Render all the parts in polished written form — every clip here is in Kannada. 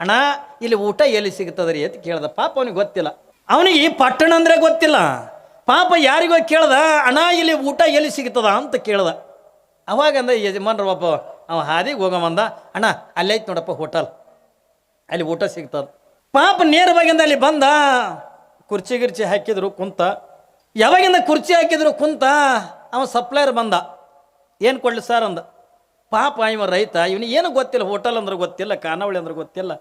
ಅಣ್ಣ ಇಲ್ಲಿ ಊಟ ಎಲ್ಲಿ ಸಿಗ್ತದ್ರಿ ಅಂತ ಕೇಳ್ದ. ಪಾಪ ಅವನಿಗೆ ಗೊತ್ತಿಲ್ಲ, ಅವನಿಗೆ ಈ ಪಟ್ಟಣ ಅಂದರೆ ಗೊತ್ತಿಲ್ಲ. ಪಾಪ ಯಾರಿಗೋ ಕೇಳ್ದ, ಅಣ್ಣ ಇಲ್ಲಿ ಊಟ ಎಲ್ಲಿ ಸಿಗ್ತದ ಅಂತ ಕೇಳ್ದ. ಅವಾಗಂದ ಯಜಮಾನ್ರು ಒಬ್ಬ ಅವ ಹಾದಿಗೆ ಹೋಗವಂದ, ಅಣ್ಣ ಅಲ್ಲೈತೆ ನೋಡಪ್ಪ ಹೋಟೆಲ್, ಅಲ್ಲಿ ಊಟ ಸಿಗ್ತದ. ಪಾಪ ನೇರವಾಗಿಂದ ಅಲ್ಲಿ ಬಂದ, ಕುರ್ಚಿ ಗಿರ್ಚಿ ಹಾಕಿದ್ರು ಕುಂತ. ಯಾವಾಗಿಂದ ಕುರ್ಚಿ ಹಾಕಿದ್ರು ಕುಂತ, ಅವ ಸಪ್ಲೈಯರ್ ಬಂದ, ಏನು ಕೊಡ್ಲಿ ಸರ್ ಅಂದ. ಪಾಪ ಇವ ರೈತ, ಇವನಿಗೆ ಏನು ಗೊತ್ತಿಲ್ಲ, ಹೋಟೆಲ್ ಅಂದ್ರೆ ಗೊತ್ತಿಲ್ಲ, ಖಾನಾವಳಿ ಅಂದ್ರೆ ಗೊತ್ತಿಲ್ಲ.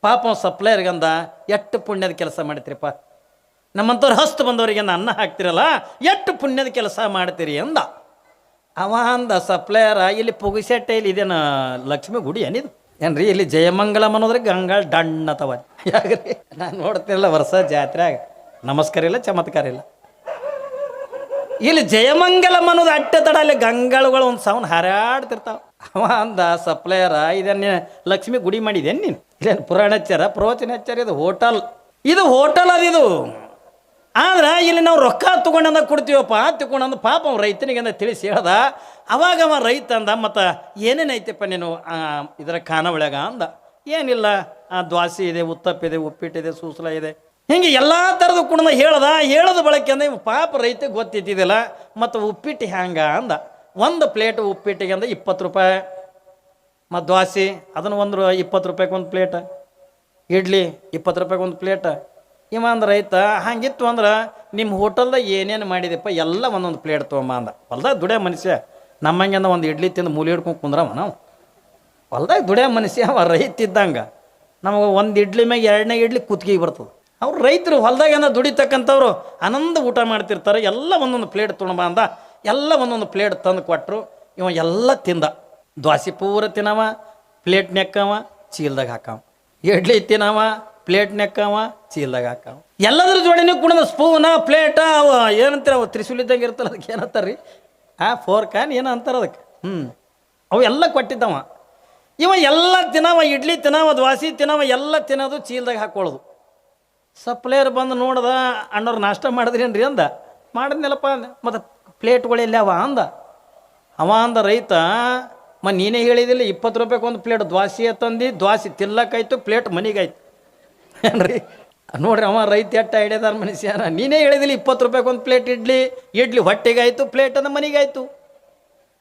ಪಾಪ ಅವ ಸಪ್ಲೈಯರ್ಗಂದ, ಎಷ್ಟು ಪುಣ್ಯದ ಕೆಲಸ ಮಾಡ್ತೀರಿಪ್ಪ, ನಮ್ಮಂಥವ್ರು ಹಸ್ತು ಬಂದವರಿಗೆ ಅನ್ನ ಹಾಕ್ತಿರಲ್ಲ, ಎಷ್ಟು ಪುಣ್ಯದ ಕೆಲಸ ಮಾಡ್ತೀರಿ ಅಂದ. ಅವ ಅಂದ ಸಪ್ಲೈಯರ, ಇಲ್ಲಿ ಪುಗಿಸೆಟ್ಟೆ ಇಲ್ಲಿ ಇದೇನು ಲಕ್ಷ್ಮಿ ಗುಡಿ ಏನಿದು ಏನ್ರಿ, ಇಲ್ಲಿ ಜಯಮಂಗಲಂ ಅನ್ನೋದ್ರೆ ಗಂಗಾಳ ಡಣ್ಣತವ. ಯಾಕ್ರಿ ನಾನು ನೋಡ್ತಿರಲ್ಲ ವರ್ಷ ಜಾತ್ರೆಯಾಗ ನಮಸ್ಕಾರ ಇಲ್ಲ, ಚಮತ್ಕಾರ ಇಲ್ಲ. ಇಲ್ಲಿ ಜಯಮಂಗಲಂ ಅನ್ನೋದು ಅಟ್ಟೆ ತಡ, ಅಲ್ಲಿ ಗಂಗಾಳುಗಳು ಒಂದು ಸೌಂಡ್ ಹಾರಾಡ್ತಿರ್ತಾವ. ಅವ ಅಂದ ಸಪ್ಲೈಯರ, ಇದನ್ನ ಲಕ್ಷ್ಮಿ ಗುಡಿ ಮಾಡಿದೇನು ನೀನು, ಇಲ್ಲೇನು ಪುರಾಣಾಚಾರ ಪ್ರವಚನಾಚಾರ, ಇದು ಹೋಟೆಲ್, ಇದು ಹೋಟೆಲ್ ಅದಿದು. ಆದ್ರೆ ಇಲ್ಲಿ ನಾವು ರೊಕ್ಕ ತೊಗೊಂಡಂದ ಕೊಡ್ತೀವಪ್ಪ ತಗೊಂಡಂದು. ಪಾಪ ಅವ ರೈತನಿಗೆ ತಿಳಿಸಿ ಹೇಳ್ದ. ಅವಾಗ ಅವ ರೈತ ಅಂದ, ಮತ್ತು ಏನೇನೈತಪ್ಪ ನೀನು ಇದರ ಖಾನಾವಳ್ಯಾಗ ಅಂದ. ಏನಿಲ್ಲ, ದ್ವಾಸೆ ಇದೆ, ಉತ್ತಪ್ಪಿದೆ, ಉಪ್ಪಿಟ್ಟಿದೆ, ಸೂಸಲ ಇದೆ, ಹಿಂಗೆ ಎಲ್ಲ ಥರದ್ದು ಕುಣ್ದ ಹೇಳ್ದ. ಹೇಳೋದ ಬಳಕೆ ಅಂದ್ರೆ ಪಾಪ ರೈತಗೆ ಗೊತ್ತಿದ್ದಿಲ್ಲ. ಮತ್ತು ಉಪ್ಪಿಟ್ಟು ಹ್ಯಾಂಗ ಅಂದ. ಒಂದು ಪ್ಲೇಟ್ ಉಪ್ಪಿಟ್ಟಿಗೆ ಅಂದ 20 ರೂಪಾಯಿ, ಮತ್ತು ದ್ವಾಸೆ ಅದನ್ನು 20 ರೂಪಾಯಿಗೆ ಒಂದು ಪ್ಲೇಟ್, ಇಡ್ಲಿ 20 ರೂಪಾಯಿಗೆ ಒಂದು ಪ್ಲೇಟ್. ಇವ ಅಂದ ರೈತ, ಹಂಗಿತ್ತು ಅಂದ್ರೆ ನಿಮ್ಮ ಹೋಟೆಲ್ದಾಗ ಏನೇನು ಮಾಡಿದೆಪ್ಪ ಎಲ್ಲ ಒಂದೊಂದು ಪ್ಲೇಟ್ ತೊಗೊಂಬ ಅಂದ. ಹೊಲ್ದಾಗ ದುಡಿಯೋ ಮನುಷ್ಯ, ನಮ್ಮಂಗೆ ಅಂದ ಒಂದು ಇಡ್ಲಿ ತಿಂದು ಮೂಲಿ ಹಿಡ್ಕೊಂಡು ಕುಂದ್ರವ ನಾವು. ಹೊಲ್ದಾಗ ದುಡಿಯೋ ಮನುಷ್ಯ ಅವ ರೈತ ಇದ್ದಂಗೆ. ನಮಗೆ ಒಂದು ಇಡ್ಲಿ ಮ್ಯಾಗ 2ನೇ ಇಡ್ಲಿ ಕುತ್ತಿಗೆಗೆ ಬರ್ತದೆ. ಅವ್ರು ರೈತರು ಹೊಲ್ದಾಗೇನ ದುಡಿತಕ್ಕಂಥವ್ರು ಆನಂದ ಊಟ ಮಾಡ್ತಿರ್ತಾರೆ. ಎಲ್ಲ ಒಂದೊಂದು ಪ್ಲೇಟ್ ತೊಗೊಂಬ ಅಂದ. ಎಲ್ಲ ಒಂದೊಂದು ಪ್ಲೇಟ್ ತಂದು ಕೊಟ್ಟರು. ಇವ ಎಲ್ಲ ತಿಂದ. ದ್ವಾಸೆ ಪೂರ ತಿನ್ನವ, ಪ್ಲೇಟ್ ನೆಕ್ಕವ, ಚೀಲ್ದಾಗ ಹಾಕವ. ಇಡ್ಲಿ ತಿನ್ನವ, ಪ್ಲೇಟ್ ನೆಕ್ಕವ, ಚೀಲ್ದಾಗ ಹಾಕವ. ಎಲ್ಲದ್ರ ಜೋಡಿನೂ ಕುಣದ ಸ್ಪೂನ ಪ್ಲೇಟ ಅವ ಏನಂತಾರೆ, ಅವು ತ್ರಿಶೂಲಿದ್ದಂಗೆ ಇರ್ತಲ್ಲ, ಅದಕ್ಕೆ ಏನಂತಾರೆ ರೀ, ಫೋರ್ಕಾನ್ ಏನೋ ಅಂತಾರೆ ಅದಕ್ಕೆ. ಅವು ಎಲ್ಲ ಕೊಟ್ಟಿದ್ದವ. ಇವ ಎಲ್ಲ ತಿನ್ನವ, ಇಡ್ಲಿ ತಿನ್ನವ, ದ್ವಾಸೆ ತಿನ್ನವ, ಎಲ್ಲ ತಿನ್ನೋದು ಚೀಲ್ದಾಗ ಹಾಕೊಳ್ಳೋದು. ಸಪ್ಲೈಯರ್ ಬಂದು ನೋಡ್ದ, ಅಣ್ಣವ್ರು ನಾಷ್ಟ ಮಾಡಿದ್ರೇನ್ರಿ ಅಂದ. ಮಾಡಿದ್ನಲ್ಲಪ್ಪ ಅಂದ. ಮತ್ತು ಪ್ಲೇಟ್ಗಳು ಎಲ್ಲಿ ಅವ ಅಂದ. ಅವ ಅಂದ ರೈತ, ನೀನೇ ಹೇಳಿದಿಲ್ಲ 20 ರೂಪಾಯಿಗೆ ಒಂದು ಪ್ಲೇಟ್ ದ್ವಾಸೆ ತಂದು, ದ್ವಾಸೆ ತಿಲ್ಲಕ್ಕಾಯ್ತು, ಪ್ಲೇಟ್ ಮನೆಗಾಯ್ತು ಏನ್ರಿ. ನೋಡ್ರಿ ಅವ ರೈತ ಎಟ್ಟ ಹಿಡಿದಾರ ಮನುಷ್ಯನ. ನೀನೇ ಹೇಳಿದಿಲ್ಲ 20 ರೂಪಾಯಿಗೆ ಒಂದು ಪ್ಲೇಟ್ ಇಡ್ಲಿ, ಇಡ್ಲಿ ಹೊಟ್ಟೆಗಾಯ್ತು, ಪ್ಲೇಟ್ ಅಂದ ಮನೆಗಾಯ್ತು.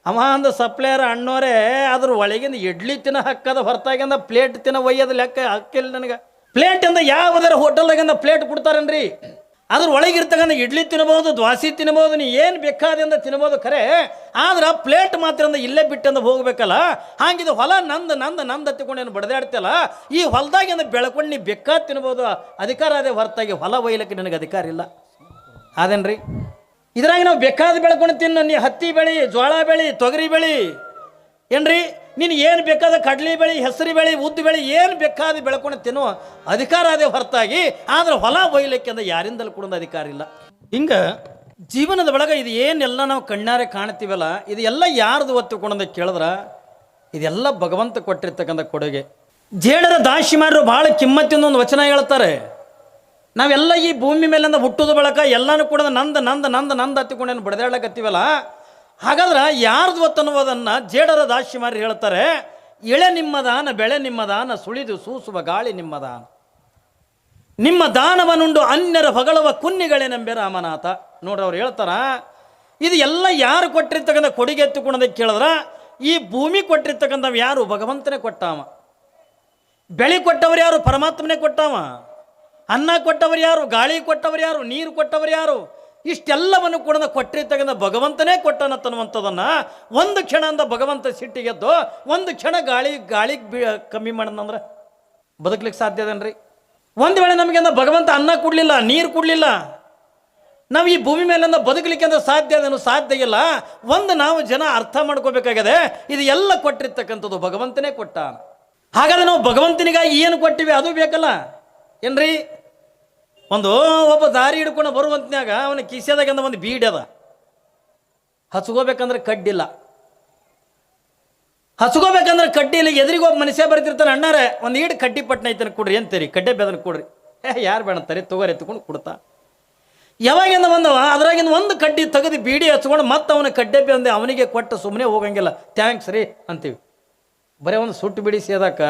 ಅವ ಅಂದ ಸಪ್ಲೈಯರ್, ಅಣ್ಣೋರೇ ಅದ್ರ ಒಳಗಿಂದ ಇಡ್ಲಿ ತಿನ್ನೋ ಹಕ್ಕದ ಹೊರತಾಗಿಂದ ಪ್ಲೇಟ್ ತಿನ್ನೋ ಒಯ್ಯೋದು ಲೆಕ್ಕ ಹಕ್ಕಿಲ್ಲ ನನಗೆ. ಪ್ಲೇಟ್ ಅಂದ ಯಾವುದರ ಹೋಟೆಲ್ದಾಗಿಂದ ಪ್ಲೇಟ್ ಕೊಡ್ತಾರೇನ್ರಿ, ಅದ್ರ ಒಳಗಿರ್ತಕ್ಕಂಥ ಇಡ್ಲಿ ತಿನ್ಬೋದು, ದ್ವಾಸೆ ತಿನ್ಬೋದು, ನೀ ಏನು ಬೇಕಾದಿಂದ ತಿನ್ಬೋದು ಖರೆ. ಆದ್ರೆ ಪ್ಲೇಟ್ ಮಾತ್ರ ಅಂದ ಇಲ್ಲೇ ಬಿಟ್ಟಂದ ಹೋಗ್ಬೇಕಲ್ಲ. ಹಾಗಿದು ಹೊಲ ನಂದು ನಂದು ನಂದು ಹತ್ತಿಕೊಂಡೇನು ಬಡ್ದಾಡ್ತಿಲ್ಲ. ಈ ಹೊಲದಾಗಿಂದ ಬೆಳ್ಕೊಂಡು ನೀ ಬೇಕಾದ ತಿನ್ಬೋದು, ಅಧಿಕಾರ ಅದೇ ಹೊರತಾಗಿ ಹೊಲ ಒಯ್ಯಲಿಕ್ಕೆ ನನಗೆ ಅಧಿಕಾರ ಇಲ್ಲ ಅದೇನ್ರಿ. ಇದ್ರಾಗ ನಾವು ಬೇಕಾದ ಬೆಳ್ಕೊಂಡು ತಿನ್ನು, ನೀ ಹತ್ತಿ ಬೆಳಿ, ಜೋಳ ಬೆಳಿ, ತೊಗರಿ ಬೆಳಿ ಏನ್ರಿ, ನೀನು ಏನು ಬೇಕಾದ ಕಡ್ಲಿ ಬೆಳಿ, ಹೆಸರು ಬೆಳಿ, ಉದ್ದು ಬೆಳಿ, ಏನು ಬೇಕಾದ ಬೆಳ್ಕೊಂಡು ತಿನ್ನುವ ಅಧಿಕಾರ ಅದೇ ಹೊರತಾಗಿ ಆದ್ರೆ ಹೊಲ ಒಯ್ಯಲಿಕ್ಕೆ ಅಂದ್ರೆ ಯಾರಿಂದಲೂ ಕೂಡ ಅಧಿಕಾರ ಇಲ್ಲ. ಹಿಂಗೆ ಜೀವನದ ಒಳಗೆ ಇದು ಏನೆಲ್ಲ ನಾವು ಕಣ್ಣಾರೆ ಕಾಣ್ತೀವಲ್ಲ, ಇದು ಎಲ್ಲ ಯಾರ್ದು ಒತ್ತುಕೊಂಡಂತ ಕೇಳಿದ್ರೆ ಇದೆಲ್ಲ ಭಗವಂತ ಕೊಟ್ಟಿರ್ತಕ್ಕಂಥ ಕೊಡುಗೆ. ಜೇಡರ ದಾಶಿಮಾರರು ಭಾಳ ಕಿಮ್ಮತ್ತಿನ ಒಂದು ವಚನ ಹೇಳ್ತಾರೆ. ನಾವೆಲ್ಲ ಈ ಭೂಮಿ ಮೇಲಿಂದ ಹುಟ್ಟುದ ಬಳಕ ಎಲ್ಲನೂ ಕೂಡ ನಂದು ನಂದು ನಂದು ನಂದು ಹತ್ತಿಕೊಂಡೇನು ಬಡ್ದಾಡ್ಲಕತ್ತೀವಲ್ಲ. ಹಾಗಾದ್ರೆ ಯಾರ್ದು ಅನ್ನುವುದನ್ನು ಜೇಡರ ದಾಶಿಮಾರಿ ಹೇಳ್ತಾರೆ. ಎಳೆ ನಿಮ್ಮದಾನ, ಬೆಳೆ ನಿಮ್ಮದಾನ, ಸುಳಿದು ಸೂಸುವ ಗಾಳಿ ನಿಮ್ಮದಾನ, ನಿಮ್ಮ ದಾನವನುಂಡು ಅನ್ಯರ ಹೊಗಳವ ಕುನ್ನಿಗಳೇನೆಂಬೆ ರಾಮನಾಥ. ನೋಡ್ರಿ ಅವ್ರು ಹೇಳ್ತಾರ, ಇದು ಎಲ್ಲ ಯಾರು ಕೊಟ್ಟಿರ್ತಕ್ಕಂಥ ಕೊಡುಗೆ ಎತ್ತುಕೊಂಡೋದಕ್ಕೆ ಕೇಳಿದ್ರೆ, ಈ ಭೂಮಿ ಕೊಟ್ಟಿರ್ತಕ್ಕಂಥವು ಯಾರು, ಭಗವಂತನೇ ಕೊಟ್ಟಾವ. ಬೆಳೆ ಕೊಟ್ಟವರು ಯಾರು, ಪರಮಾತ್ಮನೇ ಕೊಟ್ಟಾವ. ಅನ್ನ ಕೊಟ್ಟವರು ಯಾರು, ಗಾಳಿ ಕೊಟ್ಟವರು ಯಾರು, ನೀರು ಕೊಟ್ಟವರು ಯಾರು, ಇಷ್ಟೆಲ್ಲವನ್ನು ಕೂಡ ಕೊಟ್ಟಿರ್ತಕ್ಕಂಥ ಭಗವಂತನೇ ಕೊಟ್ಟನತ್ತನ್ನುವಂಥದ್ದನ್ನು ಒಂದು ಕ್ಷಣ ಅಂದ ಭಗವಂತ ಸಿಟ್ಟಿಗೆದ್ದು ಒಂದು ಕ್ಷಣ ಗಾಳಿಗೆ ಕಮ್ಮಿ ಮಾಡೋದಂದ್ರೆ ಬದುಕಲಿಕ್ಕೆ ಸಾಧ್ಯ ಅದೇನ್ರಿ. ಒಂದು ವೇಳೆ ನಮಗೆ ಭಗವಂತ ಅನ್ನ ಕೊಡಲಿಲ್ಲ, ನೀರು ಕೊಡಲಿಲ್ಲ, ನಾವು ಈ ಭೂಮಿ ಮೇಲಿಂದ ಬದುಕಲಿಕ್ಕೆ ಅಂದ್ರೆ ಸಾಧ್ಯ ಅದೇನು, ಸಾಧ್ಯ ಇಲ್ಲ. ಒಂದು ನಾವು ಜನ ಅರ್ಥ ಮಾಡ್ಕೋಬೇಕಾಗಿದೆ, ಇದು ಎಲ್ಲ ಕೊಟ್ಟಿರ್ತಕ್ಕಂಥದ್ದು ಭಗವಂತನೇ ಕೊಟ್ಟ. ಹಾಗಾದ್ರೆ ನಾವು ಭಗವಂತನಿಗಾಗಿ ಏನು ಕೊಟ್ಟಿವಿ ಅದು ಬೇಕಲ್ಲ ಏನ್ರಿ. ಒಬ್ಬ ದಾರಿ ಹಿಡ್ಕೊಂಡು ಬರುವಂತನ್ಯಾಗ ಅವನ ಕಿಸೆದಾಗಂದ ಒಂದು ಬೀಡ್ ಅದ, ಹಚ್ಕೋಬೇಕಂದ್ರೆ ಕಡ್ಡಿಲ್ಲ, ಹಚ್ಕೋಬೇಕಂದ್ರೆ ಕಡ್ಡಿ ಇಲ್ಲ. ಎದುರಿಗೆ ಒಬ್ಬ ಮನುಷ್ಯ ಬರ್ತಿರ್ತಾನೆ, ಅಣ್ಣಾರೆ ಒಂದು ಈಡು ಕಡ್ಡಿ ಪಟ್ನ ಐತನ ಕೊಡ್ರಿ ಅಂತೀರಿ, ಕಡ್ಡೆ ಬೇದನ ಕೊಡ್ರಿ, ಯಾರು ಬೇಡಂತಾರೆ, ತಗೋರಿ ಎತ್ಕೊಂಡು ಕೊಡ್ತಾ. ಯಾವಾಗಿಂದ ಬಂದವ ಅದ್ರಾಗಿಂದ ಒಂದು ಕಡ್ಡಿ ತೆಗೆದು ಬೀಡಿ ಹಚ್ಕೊಂಡು ಮತ್ತೆ ಅವನ ಕಡ್ಡೆ ಬೇಂದೆ ಅವನಿಗೆ ಕೊಟ್ಟು ಸುಮ್ಮನೆ ಹೋಗಂಗಿಲ್ಲ, ಥ್ಯಾಂಕ್ಸ್ ರೀ ಅಂತೀವಿ. ಬರೀ ಒಂದು ಸುಟ್ಟು ಬಿಡಿ ಸೇದಕ್ಕ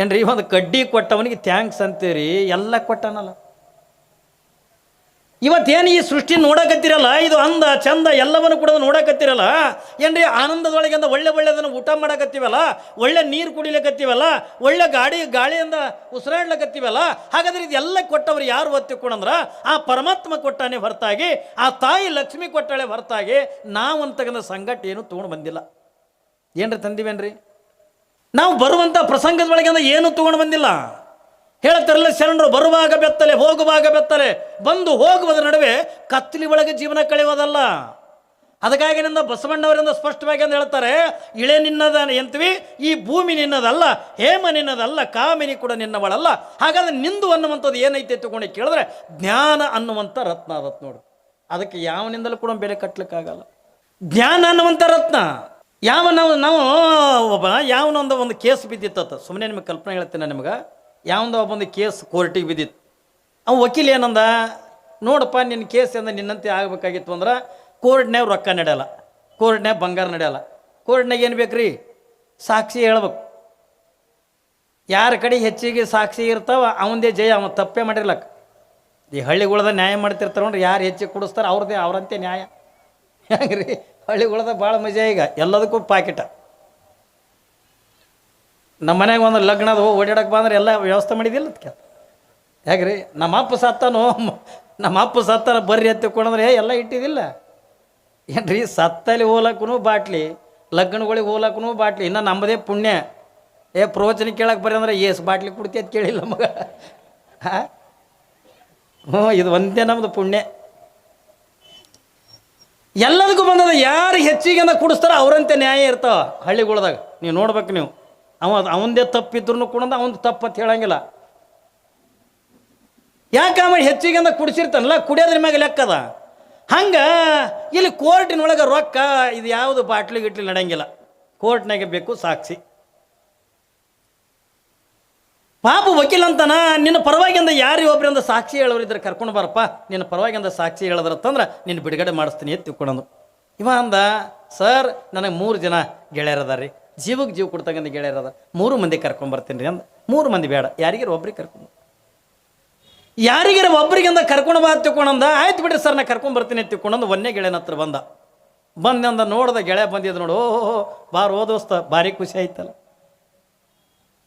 ಏನ್ರಿ ಒಂದು ಕಡ್ಡಿ ಕೊಟ್ಟವನಿಗೆ ಥ್ಯಾಂಕ್ಸ್ ಅಂತೀರಿ, ಎಲ್ಲ ಕೊಟ್ಟನಲ್ಲ. ಇವತ್ತೇನು ಈ ಸೃಷ್ಟಿ ನೋಡಕತ್ತಿರಲ್ಲ, ಇದು ಅಂದ ಚಂದ ಎಲ್ಲವನ್ನು ಕೂಡ ನೋಡಕತ್ತಿರಲ್ಲ ಏನ್ರಿ, ಆನಂದದೊಳಗಿಂದ ಒಳ್ಳೆದನ್ನು ಊಟ ಮಾಡಕತ್ತೀವಲ್ಲ, ಒಳ್ಳೆ ನೀರು ಕುಡಿಲಿಕತ್ತೀವಲ್ಲ, ಒಳ್ಳೆ ಗಾಳಿಯಿಂದ ಉಸಿರಾಡ್ಲಕತ್ತೀವಲ್ಲ. ಹಾಗಾದ್ರೆ ಇದೆಲ್ಲ ಕೊಟ್ಟವ್ರು ಯಾರು ಒತ್ತಿಕೊಂಡ್ರ ಆ ಪರಮಾತ್ಮ ಕೊಟ್ಟಾನೆ ಹೊರತಾಗಿ, ಆ ತಾಯಿ ಲಕ್ಷ್ಮಿ ಕೊಟ್ಟಾಳೆ ಹೊರತಾಗಿ ನಾವಂತಕ್ಕಂಥ ಸಂಗಟ ಏನು ತೊಗೊಂಡು ಬಂದಿಲ್ಲ. ಏನ್ರಿ ತಂದಿವೇನ್ರಿ? ನಾವು ಬರುವಂಥ ಪ್ರಸಂಗದೊಳಗಿಂದ ಏನು ತೊಗೊಂಡು ಬಂದಿಲ್ಲ. ಹೇಳ್ತಾರಲ್ಲ ಶರಣರು, ಬರುವಾಗ ಬೆತ್ತಲೆ ಹೋಗುವಾಗ ಬೆತ್ತಲೆ, ಬಂದು ಹೋಗುವುದರ ನಡುವೆ ಕತ್ತಲಿ ಒಳಗೆ ಜೀವನ ಕಳೆಯೋದಲ್ಲ. ಅದಕ್ಕಾಗಿ ನಿಂದ ಬಸವಣ್ಣವರಿಂದ ಸ್ಪಷ್ಟವಾಗಿ ಅಂತ ಹೇಳ್ತಾರೆ, ಇಳೆ ನಿನ್ನದ ಎಂತೀವಿ, ಈ ಭೂಮಿ ನಿನ್ನದಲ್ಲ, ಹೇಮ ನಿನ್ನದಲ್ಲ, ಕಾಮಿನಿ ಕೂಡ ನಿನ್ನವಳಲ್ಲ. ಹಾಗಾದ್ರೆ ನಿಂದು ಅನ್ನುವಂಥದ್ದು ಏನೈತೆ ತಗೊಂಡು ಕೇಳಿದ್ರೆ ಜ್ಞಾನ ಅನ್ನುವಂಥ ರತ್ನ ಅದತ್ ನೋಡು. ಅದಕ್ಕೆ ಯಾವನಿಂದಲೂ ಕೂಡ ಬೆಲೆ ಕಟ್ಟಲಿಕ್ಕಾಗಲ್ಲ. ಜ್ಞಾನ ಅನ್ನುವಂಥ ರತ್ನ ನಾವು ಒಬ್ಬ ಯಾವನೊಂದು ಒಂದು ಕೇಸ್ ಬಿದ್ದಿತ್ತ, ಸುಮ್ಮನೆ ನಿಮಗೆ ಕಲ್ಪನೆ ಹೇಳ್ತೀನಿ ನಿಮ್ಗೆ. ಯಾವಂದ ಒಬ್ಬೊಂದು ಕೇಸ್ ಕೋರ್ಟಿಗೆ ಬಿದ್ದಿತ್ತು. ಅವು ವಕೀಲ ಏನಂದ, ನೋಡಪ್ಪ ನಿನ್ನ ಕೇಸ್ ಅಂದ ನಿನ್ನಂತೆ ಆಗಬೇಕಾಗಿತ್ತು ಅಂದ್ರೆ ಕೋರ್ಟ್ನಾಗ ರೊಕ್ಕ ನಡೆಯಲ್ಲ, ಕೋರ್ಟ್ನಾಗ ಬಂಗಾರ ನಡೆಯಲ್ಲ, ಕೋರ್ಟ್ನಾಗ ಏನು ಬೇಕ್ರಿ, ಸಾಕ್ಷಿ ಹೇಳ್ಬೇಕು. ಯಾರ ಕಡೆ ಹೆಚ್ಚಿಗೆ ಸಾಕ್ಷಿ ಇರ್ತಾವ ಅವಂದೇ ಜಯ, ಅವನು ತಪ್ಪೇ ಮಾಡಿರ್ಲಕ್ಕ. ಈ ಹಳ್ಳಿಗಳದ ನ್ಯಾಯ ಮಾಡ್ತಿರ್ತಾರೆ ನೋಡ್ರಿ, ಯಾರು ಹೆಚ್ಚಿಗೆ ಕೊಡಿಸ್ತಾರೆ ಅವ್ರಂತೆ ನ್ಯಾಯ. ಹೆಂಗ್ರಿ ಹಳ್ಳಿಗಳದ ಭಾಳ ಮಜಾ. ಈಗ ಎಲ್ಲದಕ್ಕೂ ಪಾಕಿಟ. ನಮ್ಮ ಮನ್ಯಾಗ ಒಂದು ಲಗ್ನದ ಓಡಾಡಕ್ಕೆ ಬಂದ್ರೆ ಎಲ್ಲ ವ್ಯವಸ್ಥೆ ಮಾಡಿದಿಲ್ಲ ಅದಕ್ಕೆ. ಹೇಗ್ರಿ ನಮ್ಮ ಅಪ್ಪ ಸತ್ತಾನ ಬರ್ರಿ ಎತ್ತಿಕೊಂಡ್ರೆ ಎಲ್ಲ ಇಟ್ಟಿದ್ದಿಲ್ಲ ಏನ್ರಿ. ಸತ್ತಲ್ಲಿ ಹೋಲಕ್ಕೂ ಬಾಟ್ಲಿ, ಲಗ್ನಗಳಿಗೆ ಹೋಲಕ್ಕೂ ಬಾಟ್ಲಿ. ಇನ್ನು ನಮ್ಮದೇ ಪುಣ್ಯ. ಪ್ರವಚನ ಕೇಳಕ್ಕೆ ಬರ್ರಿ ಅಂದ್ರೆ ಏಸು ಬಾಟ್ಲಿ ಕುಡ್ತಿ ಅಂತ ಕೇಳಿಲ್ಲ ಮಗ. ಇದು ಒಂದೇ ನಮ್ಮದು ಪುಣ್ಯ. ಎಲ್ಲದಕ್ಕೂ ಬಂದದ. ಯಾರು ಹೆಚ್ಚಿಗೆ ಅಂತ ಕುಡಿಸ್ತಾರ ಅವರಂತೆ ನ್ಯಾಯ ಇರ್ತಾವ ಹಳ್ಳಿಗಳದಾಗ. ನೀವು ನೋಡ್ಬೇಕು, ನೀವು ಅವಂದೇ ತಪ್ಪಿದ್ರು ಕೂಡ ಅವಂದು ತಪ್ಪು ಅಂತ ಹೇಳಂಗಿಲ್ಲ. ಯಾಕೆ ಮಾಡಿ ಹೆಚ್ಚಿಗೆ ಅಂತ ಕುಡಿಸಿರ್ತಾನಲ್ಲ, ಕುಡಿಯೋದ್ರ ಮ್ಯಾಗ ಲೆಕ್ಕದ. ಹಂಗೆ ಇಲ್ಲಿ ಕೋರ್ಟಿನೊಳಗೆ ರೊಕ್ಕ ಇದು ಯಾವುದು ಬಾಟ್ಲಿ ಗಿಟ್ಲಿ ನಡೆಯಂಗಿಲ್ಲ, ಕೋರ್ಟ್ನಾಗೆ ಬೇಕು ಸಾಕ್ಷಿ. ಪಾಪ ವಕೀಲ ಅಂತಾನ, ನಿನ್ನ ಪರವಾಗಿಂದ ಯಾರು ಒಬ್ರಿಂದ ಸಾಕ್ಷಿ ಹೇಳೋರಿದ್ರೆ ಕರ್ಕೊಂಡು ಬಾರಪ್ಪ, ನಿನ್ನ ಪರವಾಗಿಂದ ಸಾಕ್ಷಿ ಹೇಳಿದ್ರಂದ್ರೆ ನಿನ್ನ ಬಿಡುಗಡೆ ಮಾಡಿಸ್ತೀನಿ ಅಂತ ತಿಳ್ಕೊಂಡು. ಇವ ಅಂದ, ಸರ್ ನನಗೆ 3 ಜನ ಗೆಳೆಯರದಾರ ರೀ, ಜೀವಕ್ಕೆ ಜೀವ ಕೊಡ್ತಕ್ಕಂಥ ಗೆಳೆಯರದ, 3 ಮಂದಿ ಕರ್ಕೊಂಬರ್ತೀನಿ ರೀ ಅಂದ. 3 ಮಂದಿ ಬೇಡ, ಯಾರಿಗಾರ ಒಬ್ರಿಗೆ ಕರ್ಕೊಂಡು, ಯಾರಿಗಾರ ಒಬ್ರಿಗಿಂದ ಕರ್ಕೊಂಡು ಬಾ ತಿಳ್ಕೊಂಡ. ಆಯ್ತು ಬಿಡ್ರಿ ಸರ್ ನಾ ಕರ್ಕೊಂಬರ್ತೀನಿ ಅಂತ ತಿಳ್ಕೊಂಡಂದು ಒಂದೇ ಗೆಳೆಯನ ಹತ್ರ ಬಂದಂದ. ನೋಡ್ದ ಗೆಳೆಯ ಬಂದಿದ್ದು ನೋಡು, ಓಹೋ ಬಾರ್ ಓದೋಸ್ತ, ಭಾರಿ ಖುಷಿ ಆಯ್ತಲ್ಲ.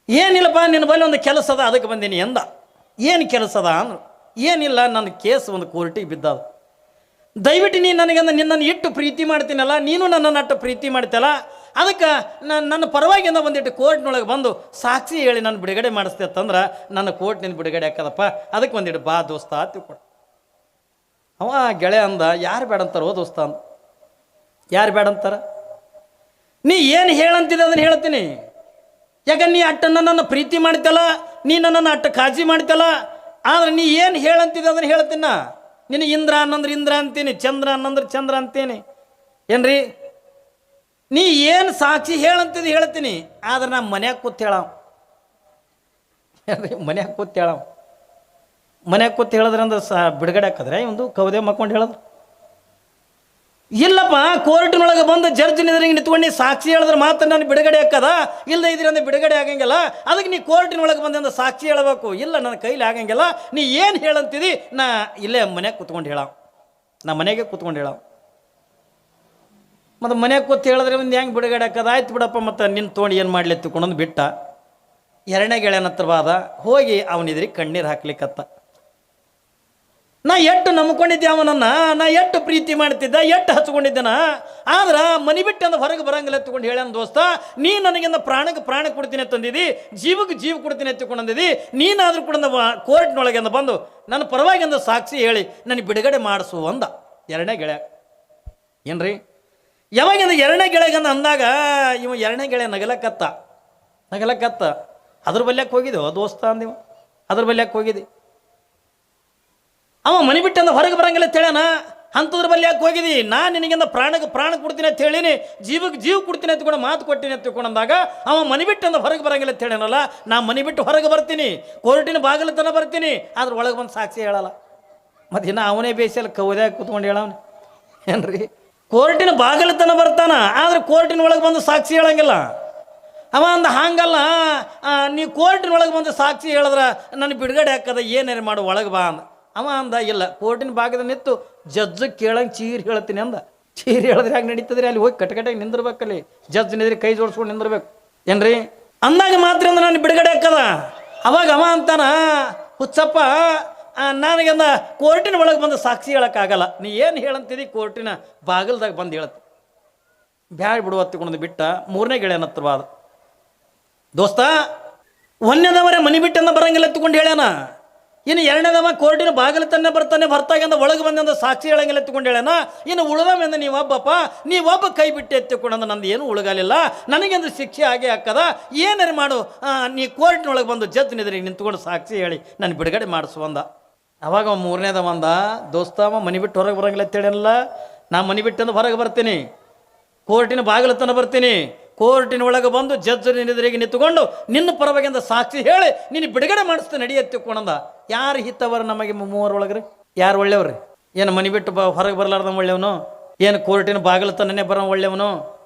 ಏನಿಲ್ಲಪ್ಪ ನಿನ್ನ ಬಳಿ ಒಂದು ಕೆಲಸ ಅದ, ಅದಕ್ಕೆ ಬಂದೀನಿ ಎಂದ. ಏನು ಕೆಲಸ ಅದ ಅಂದ್ರು. ಏನಿಲ್ಲ, ನನ್ನ ಕೇಸ್ ಒಂದು ಕೋರ್ಟಿಗೆ ಬಿದ್ದದ, ದಯವಿಟ್ಟು ನೀನು ನನಗಂದ ನಿನ್ನನ್ನು ಇಟ್ಟು ಪ್ರೀತಿ ಮಾಡ್ತೀನಲ್ಲ, ನೀನು ನನ್ನನ್ನು ಅಟ್ಟು ಪ್ರೀತಿ ಮಾಡ್ತೀಯಲ್ಲ, ಅದಕ್ಕೆ ನನ್ನ ಪರವಾಗಿಂದ ಒಂದಿಟ್ಟು ಕೋರ್ಟ್ನೊಳಗೆ ಬಂದು ಸಾಕ್ಷಿ ಹೇಳಿ ನಾನು ಬಿಡುಗಡೆ ಮಾಡಿಸ್ತೆ ಅಂತಂದ್ರೆ ನನ್ನ ಕೋರ್ಟ್ನಿಂದ ಬಿಡುಗಡೆ ಹಾಕದಪ್ಪ, ಅದಕ್ಕೆ ಒಂದಿಟ್ಟು ಬಾ ದೋಸ್ತ ತಿಳ್ಕೊಡು. ಅವ ಗೆಳೆಯ ಅಂದ, ಯಾರು ಬೇಡ ಅಂತಾರ ಓ ದೋಸ್ತ ಅಂದ. ಯಾರು ಬೇಡ ಅಂತಾರ? ನೀ ಏನು ಹೇಳಂತಿದೆ ಅದನ್ನು ಹೇಳ್ತೀನಿ. ಯಾಕೆ ನೀ ಅಟ್ಟ ನನ್ನನ್ನು ಪ್ರೀತಿ ಮಾಡ್ತಲ್ಲ, ನೀ ನನ್ನನ್ನು ಅಟ್ಟ ಕಾಳಜಿ ಮಾಡ್ತಲ್ಲ, ಆದ್ರೆ ನೀ ಏನು ಹೇಳಂತಿದೆ ಅದನ್ನು ಹೇಳ್ತೀನ. ನಿನ್ನ ಇಂದ್ರ ಅನ್ನಂದ್ರೆ ಇಂದ್ರ ಅಂತೀನಿ, ಚಂದ್ರ ಅನ್ನಂದ್ರೆ ಚಂದ್ರ ಅಂತೀನಿ. ಏನ್ರಿ ನೀ ಏನು ಸಾಕ್ಷಿ ಹೇಳಂತಿದ್ದು ಹೇಳ್ತೀನಿ, ಆದ್ರೆ ನಾ ಮನ್ಯಾಗ ಕೂತ್ ಹೇಳವ. ಮನ್ಯಾಗ ಕೂತ್ ಹೇಳವ. ಮನ್ಯಾಗ ಕೂತ್ ಹೇಳಿದ್ರೆ ಅಂದ್ರೆ ಬಿಡುಗಡೆ ಹಾಕಿದ್ರೆ ಒಂದು ಕವದೆ ಮಕ್ಕೊಂಡು ಹೇಳಿದ್ರು. ಇಲ್ಲಪ್ಪ, ಕೋರ್ಟಿನೊಳಗೆ ಬಂದು ಜಡ್ಜ್ ನಿದ್ರಿಗೆ ನಿಂತ್ಕೊಂಡು ಸಾಕ್ಷಿ ಹೇಳಿದ್ರೆ ಮಾತ್ರ ನಾನು ಬಿಡುಗಡೆ ಹಾಕದ, ಇಲ್ಲ ಇದ್ರಿಂದ ಬಿಡುಗಡೆ ಆಗಂಗಿಲ್ಲ. ಅದಕ್ಕೆ ನೀ ಕೋರ್ಟಿನೊಳಗೆ ಬಂದಿಂದ ಸಾಕ್ಷಿ ಹೇಳಬೇಕು. ಇಲ್ಲ ನನ್ನ ಕೈಲಿ ಆಗಂಗಿಲ್ಲ, ನೀ ಏನು ಹೇಳಂತಿದಿ ನಾ ಇಲ್ಲೇ ಮನ್ಯಾಗ ಕೂತ್ಕೊಂಡು ಹೇಳವ, ನಾ ಮನೆಗೆ ಕೂತ್ಕೊಂಡು ಹೇಳವ. ಮತ್ತು ಮನೆಗೆ ಕೂತ್ ಹೇಳಿದ್ರೆ ಒಂದು ಹೆಂಗೆ ಬಿಡುಗಡೆ ಹಾಕದ, ಆಯ್ತು ಬಿಡಪ್ಪ ಮತ್ತು ನಿನ್ನ ತೊಗೊಂಡು ಏನು ಮಾಡ್ಲಿ ತಿಳ್ಕೊಂಡೊಂದು ಬಿಟ್ಟ. 2ನೇ ಗೆಳೆಯನ ಹತ್ರ ಬಾದ, ಹೋಗಿ ಅವನಿದ್ರಿಗೆ ಕಣ್ಣೀರು ಹಾಕ್ಲಿಕ್ಕತ್ತ. ನಾ ಎಷ್ಟು ನಂಬ್ಕೊಂಡಿದ್ದೆ ಅವನನ್ನು, ನಾ ಎಷ್ಟು ಪ್ರೀತಿ ಮಾಡ್ತಿದ್ದ, ಎಷ್ಟು ಹಚ್ಕೊಂಡಿದ್ದೆನ, ಆದ್ರೆ ಮನೆ ಬಿಟ್ಟು ಅಂದ ಹೊರಗೆ ಬರಂಗಿಲ್ಲ ಎತ್ಕೊಂಡು ಹೇಳ್ಯಾನ, ದೋಸ್ತ ನೀ ನನಗಿಂದ ಪ್ರಾಣಕ್ಕೆ ಪ್ರಾಣ ಕೊಡ್ತೀನಿ ಅಂತಂದಿದ್ದಿ, ಜೀವಕ್ಕೆ ಜೀವ ಕೊಡ್ತೀನಿ ಎತ್ಕೊಂಡಂದಿದ್ದಿ, ನೀನಾದ್ರೂ ಕೂಡ ಕೋರ್ಟ್ನೊಳಗೆ ಅಂದ ಬಂದು ನನ್ನ ಪರವಾಗಿಂದ ಸಾಕ್ಷಿ ಹೇಳಿ ನನಗೆ ಬಿಡುಗಡೆ ಮಾಡಿಸು ಅಂದ 2ನೇ ಗೆಳೆಯ. ಏನ್ರಿ ಯಾವಾಗಿಂದ 2ನೇ ಗೆಳೆಯಗಂದ ಅಂದಾಗ ಇವ 2ನೇ ಗೆಳೆಯ ನಗಲಕ್ಕತ್ತ. ಅದ್ರ ಬಲ್ಯಕ್ಕೆ ಹೋಗಿದ್ದೆವು ದೋಸ್ತ ಅಂದಿವ, ಅದ್ರ ಬಲ್ಯಕ್ಕೆ ಹೋಗಿದ್ದಿ. ಅವ ಮನೆ ಬಿಟ್ಟಂದ ಹೊರಗೆ ಬರಂಗಿಲ್ಲ ಅಂತ ಹೇಳ್ಯಾನ, ಅಂಥದ್ರ ಬಲ್ಲಿ ಯಾಕೆ ಹೋಗಿದ್ದಿ, ನಾನು ನಿನಗಿಂದ ಪ್ರಾಣಕ್ಕೆ ಪ್ರಾಣ ಕೊಡ್ತೀನಿ ಅಂತ ಹೇಳಿನಿ, ಜೀವಕ್ಕೆ ಜೀವ ಕೊಡ್ತೀನಿ ಅಂತ ಕೂಡ ಮಾತು ಕೊಡ್ತೀನಿ ಅಂತ ತಿಳ್ಕೊಂಡಂದಾಗ ಅವ ಮನೆ ಬಿಟ್ಟಂದ ಹೊರಗೆ ಬರಂಗಿಲ್ಲ ಅಂತ ಹೇಳ್ಯಾನಲ್ಲ, ನಾ ಮನೆ ಬಿಟ್ಟು ಹೊರಗೆ ಬರ್ತೀನಿ, ಕೋರ್ಟಿನ ಬಾಗಿಲ ತನಕ ಬರ್ತೀನಿ, ಆದ್ರೆ ಒಳಗೆ ಬಂದು ಸಾಕ್ಷಿ ಹೇಳಲ್ಲ. ಮತ್ತು ಇನ್ನು ಅವನೇ ಬೇಸಲ್ಲ ಕೌದ್ಯಾಗ ಕೂತ್ಕೊಂಡು ಹೇಳವನು. ಏನ್ರಿ ಕೋರ್ಟಿನ ಬಾಗಿಲ ತನಕ ಬರ್ತಾನ, ಆದ್ರೆ ಕೋರ್ಟಿನ ಒಳಗೆ ಬಂದು ಸಾಕ್ಷಿ ಹೇಳಂಗಿಲ್ಲ. ಅವ ಅಂದ ಹಾಂಗಲ್ಲ, ನೀ ಕೋರ್ಟಿನೊಳಗೆ ಬಂದು ಸಾಕ್ಷಿ ಹೇಳಿದ್ರೆ ನನ್ನ ಬಿಡುಗಡೆ ಹಾಕದ ಏನಾರು ಮಾಡು ಒಳಗೆ ಬಾ ಅಂದ. ಅವ ಅಂದ ಇಲ್ಲ, ಕೋರ್ಟಿನ ಭಾಗದ ನಿಂತು ಜಡ್ಜ್ ಕೇಳಂಗೆ ಚೀರಿ ಹೇಳ್ತೀನಿ ಅಂದ. ಚೀರಿ ಹೇಳಿದ್ರೆ ಹ್ಯಾಂಗೆ ನಡೀತದ್ರಿ, ಅಲ್ಲಿ ಹೋಗಿ ಕಟ್ಕಟ್ಟಾಗಿ ನಿಂದಿರ್ಬೇಕಲ್ಲಿ, ಜಡ್ಜ್ ನಿಂದ್ರಿ ಕೈ ಜೋಡಿಸ್ಕೊಂಡು ನಿಂದಿರ್ಬೇಕು ಏನ್ರಿ, ಅಂದಾಗ ಮಾತ್ರ ಅಂದ್ರೆ ನಾನು ಬಿಡುಗಡೆ ಹಾಕದ. ಅವಾಗ ಅವ ಅಂತಾನ, ಹುಚ್ಚಪ್ಪ ನನಗಂದ ಕೋರ್ಟಿನ ಒಳಗೆ ಬಂದು ಸಾಕ್ಷಿ ಹೇಳೋಕ್ಕಾಗಲ್ಲ, ನೀ ಏನು ಹೇಳಂತಿದಿ ಕೋರ್ಟಿನ ಬಾಗಿಲ್ದಾಗ ಬಂದು ಹೇಳತ್ತೆ. ಬ್ಯಾಡ್ ಬಿಡು ಹತ್ತಿಕೊಂಡು ಬಿಟ್ಟ. ಮೂರನೇ ಗೆಳೆಯನ ಹತ್ರ ಬಾದ, ದೋಸ್ತ ಒಂದನೇದವರೇ ಮನೆ ಬಿಟ್ಟಂದ ಬರಂಗಿಲ್ಲ ಎತ್ತುಕೊಂಡು ಹೇಳ್ಯಾನ, ಇನ್ನು ಎರಡನೇದವ ಕೋರ್ಟಿನ ಬಾಗಿಲು ತನ್ನೇ ಬರ್ತಾಗಂದ ಒಳಗೆ ಬಂದಂದ ಸಾಕ್ಷಿ ಹೇಳಂಗಿಲ್ಲ ಎತ್ತುಕೊಂಡು ಹೇಳ್ಯಾನ, ಇನ್ನು ಉಳ್ದವೆಂದ ನೀವೊಬ್ಬಪ್ಪ, ನೀವೊಬ್ಬ ಕೈ ಬಿಟ್ಟು ಎತ್ತಿಕೊಂಡಂದ ನಂದು ಏನು ಉಳಗಾಲಿಲ್ಲ, ನನಗೆಂದು ಶಿಕ್ಷೆ ಆಗೇ ಹಾಕದ, ಏನಾರು ಮಾಡು, ನೀ ಕೋರ್ಟಿನೊಳಗೆ ಬಂದು ಜಡ್ಜ್ ನಿದ್ರಿಗೆ ನಿಂತ್ಕೊಂಡು ಸಾಕ್ಷಿ ಹೇಳಿ ನಾನು ಬಿಡುಗಡೆ ಮಾಡಿಸುವಂದ. ಅವಾಗ ಮೂರನೇದ ಬಂದ, ದೋಸ್ತ ಅವ ಮನೆ ಬಿಟ್ಟು ಹೊರಗೆ ಬರಂಗಿಲ್ಲ ಅಂತೇಳಲ್ಲ, ನಾ ಮನೆ ಬಿಟ್ಟಂದು ಹೊರಗೆ ಬರ್ತೀನಿ, ಕೋರ್ಟಿನ ಬಾಗಿಲು ತನ ಬರ್ತೀನಿ, ಕೋರ್ಟಿನ ಒಳಗೆ ಬಂದು ಜಡ್ಜ್ ನಿದ್ರಿಗೆ ನಿಂತುಕೊಂಡು ನಿನ್ನ ಪರವಾಗಿಂದ ಸಾಕ್ಷಿ ಹೇಳಿ ನೀನು ಬಿಡುಗಡೆ ಮಾಡಿಸ್ತೇನೆ ನಡಿ ಎತ್ತಿಕೊಂಡಂದ. ಯಾರು ಹಿತ್ತವರು ನಮಗೆ ಮೂವರೊಳಗ್ರಿ? ಯಾರು ಒಳ್ಳೆಯವ್ರಿ? ಏನು ಮನೆ ಬಿಟ್ಟು ಹೊರಗೆ ಬರಲಾರ್ದ ಒಳ್ಳೆಯವನು? ಏನು ಕೋರ್ಟಿನ ಬಾಗಿಲು ತನ್ನೇ ಬರೋ ಒಳ್ಳೆಯವನು?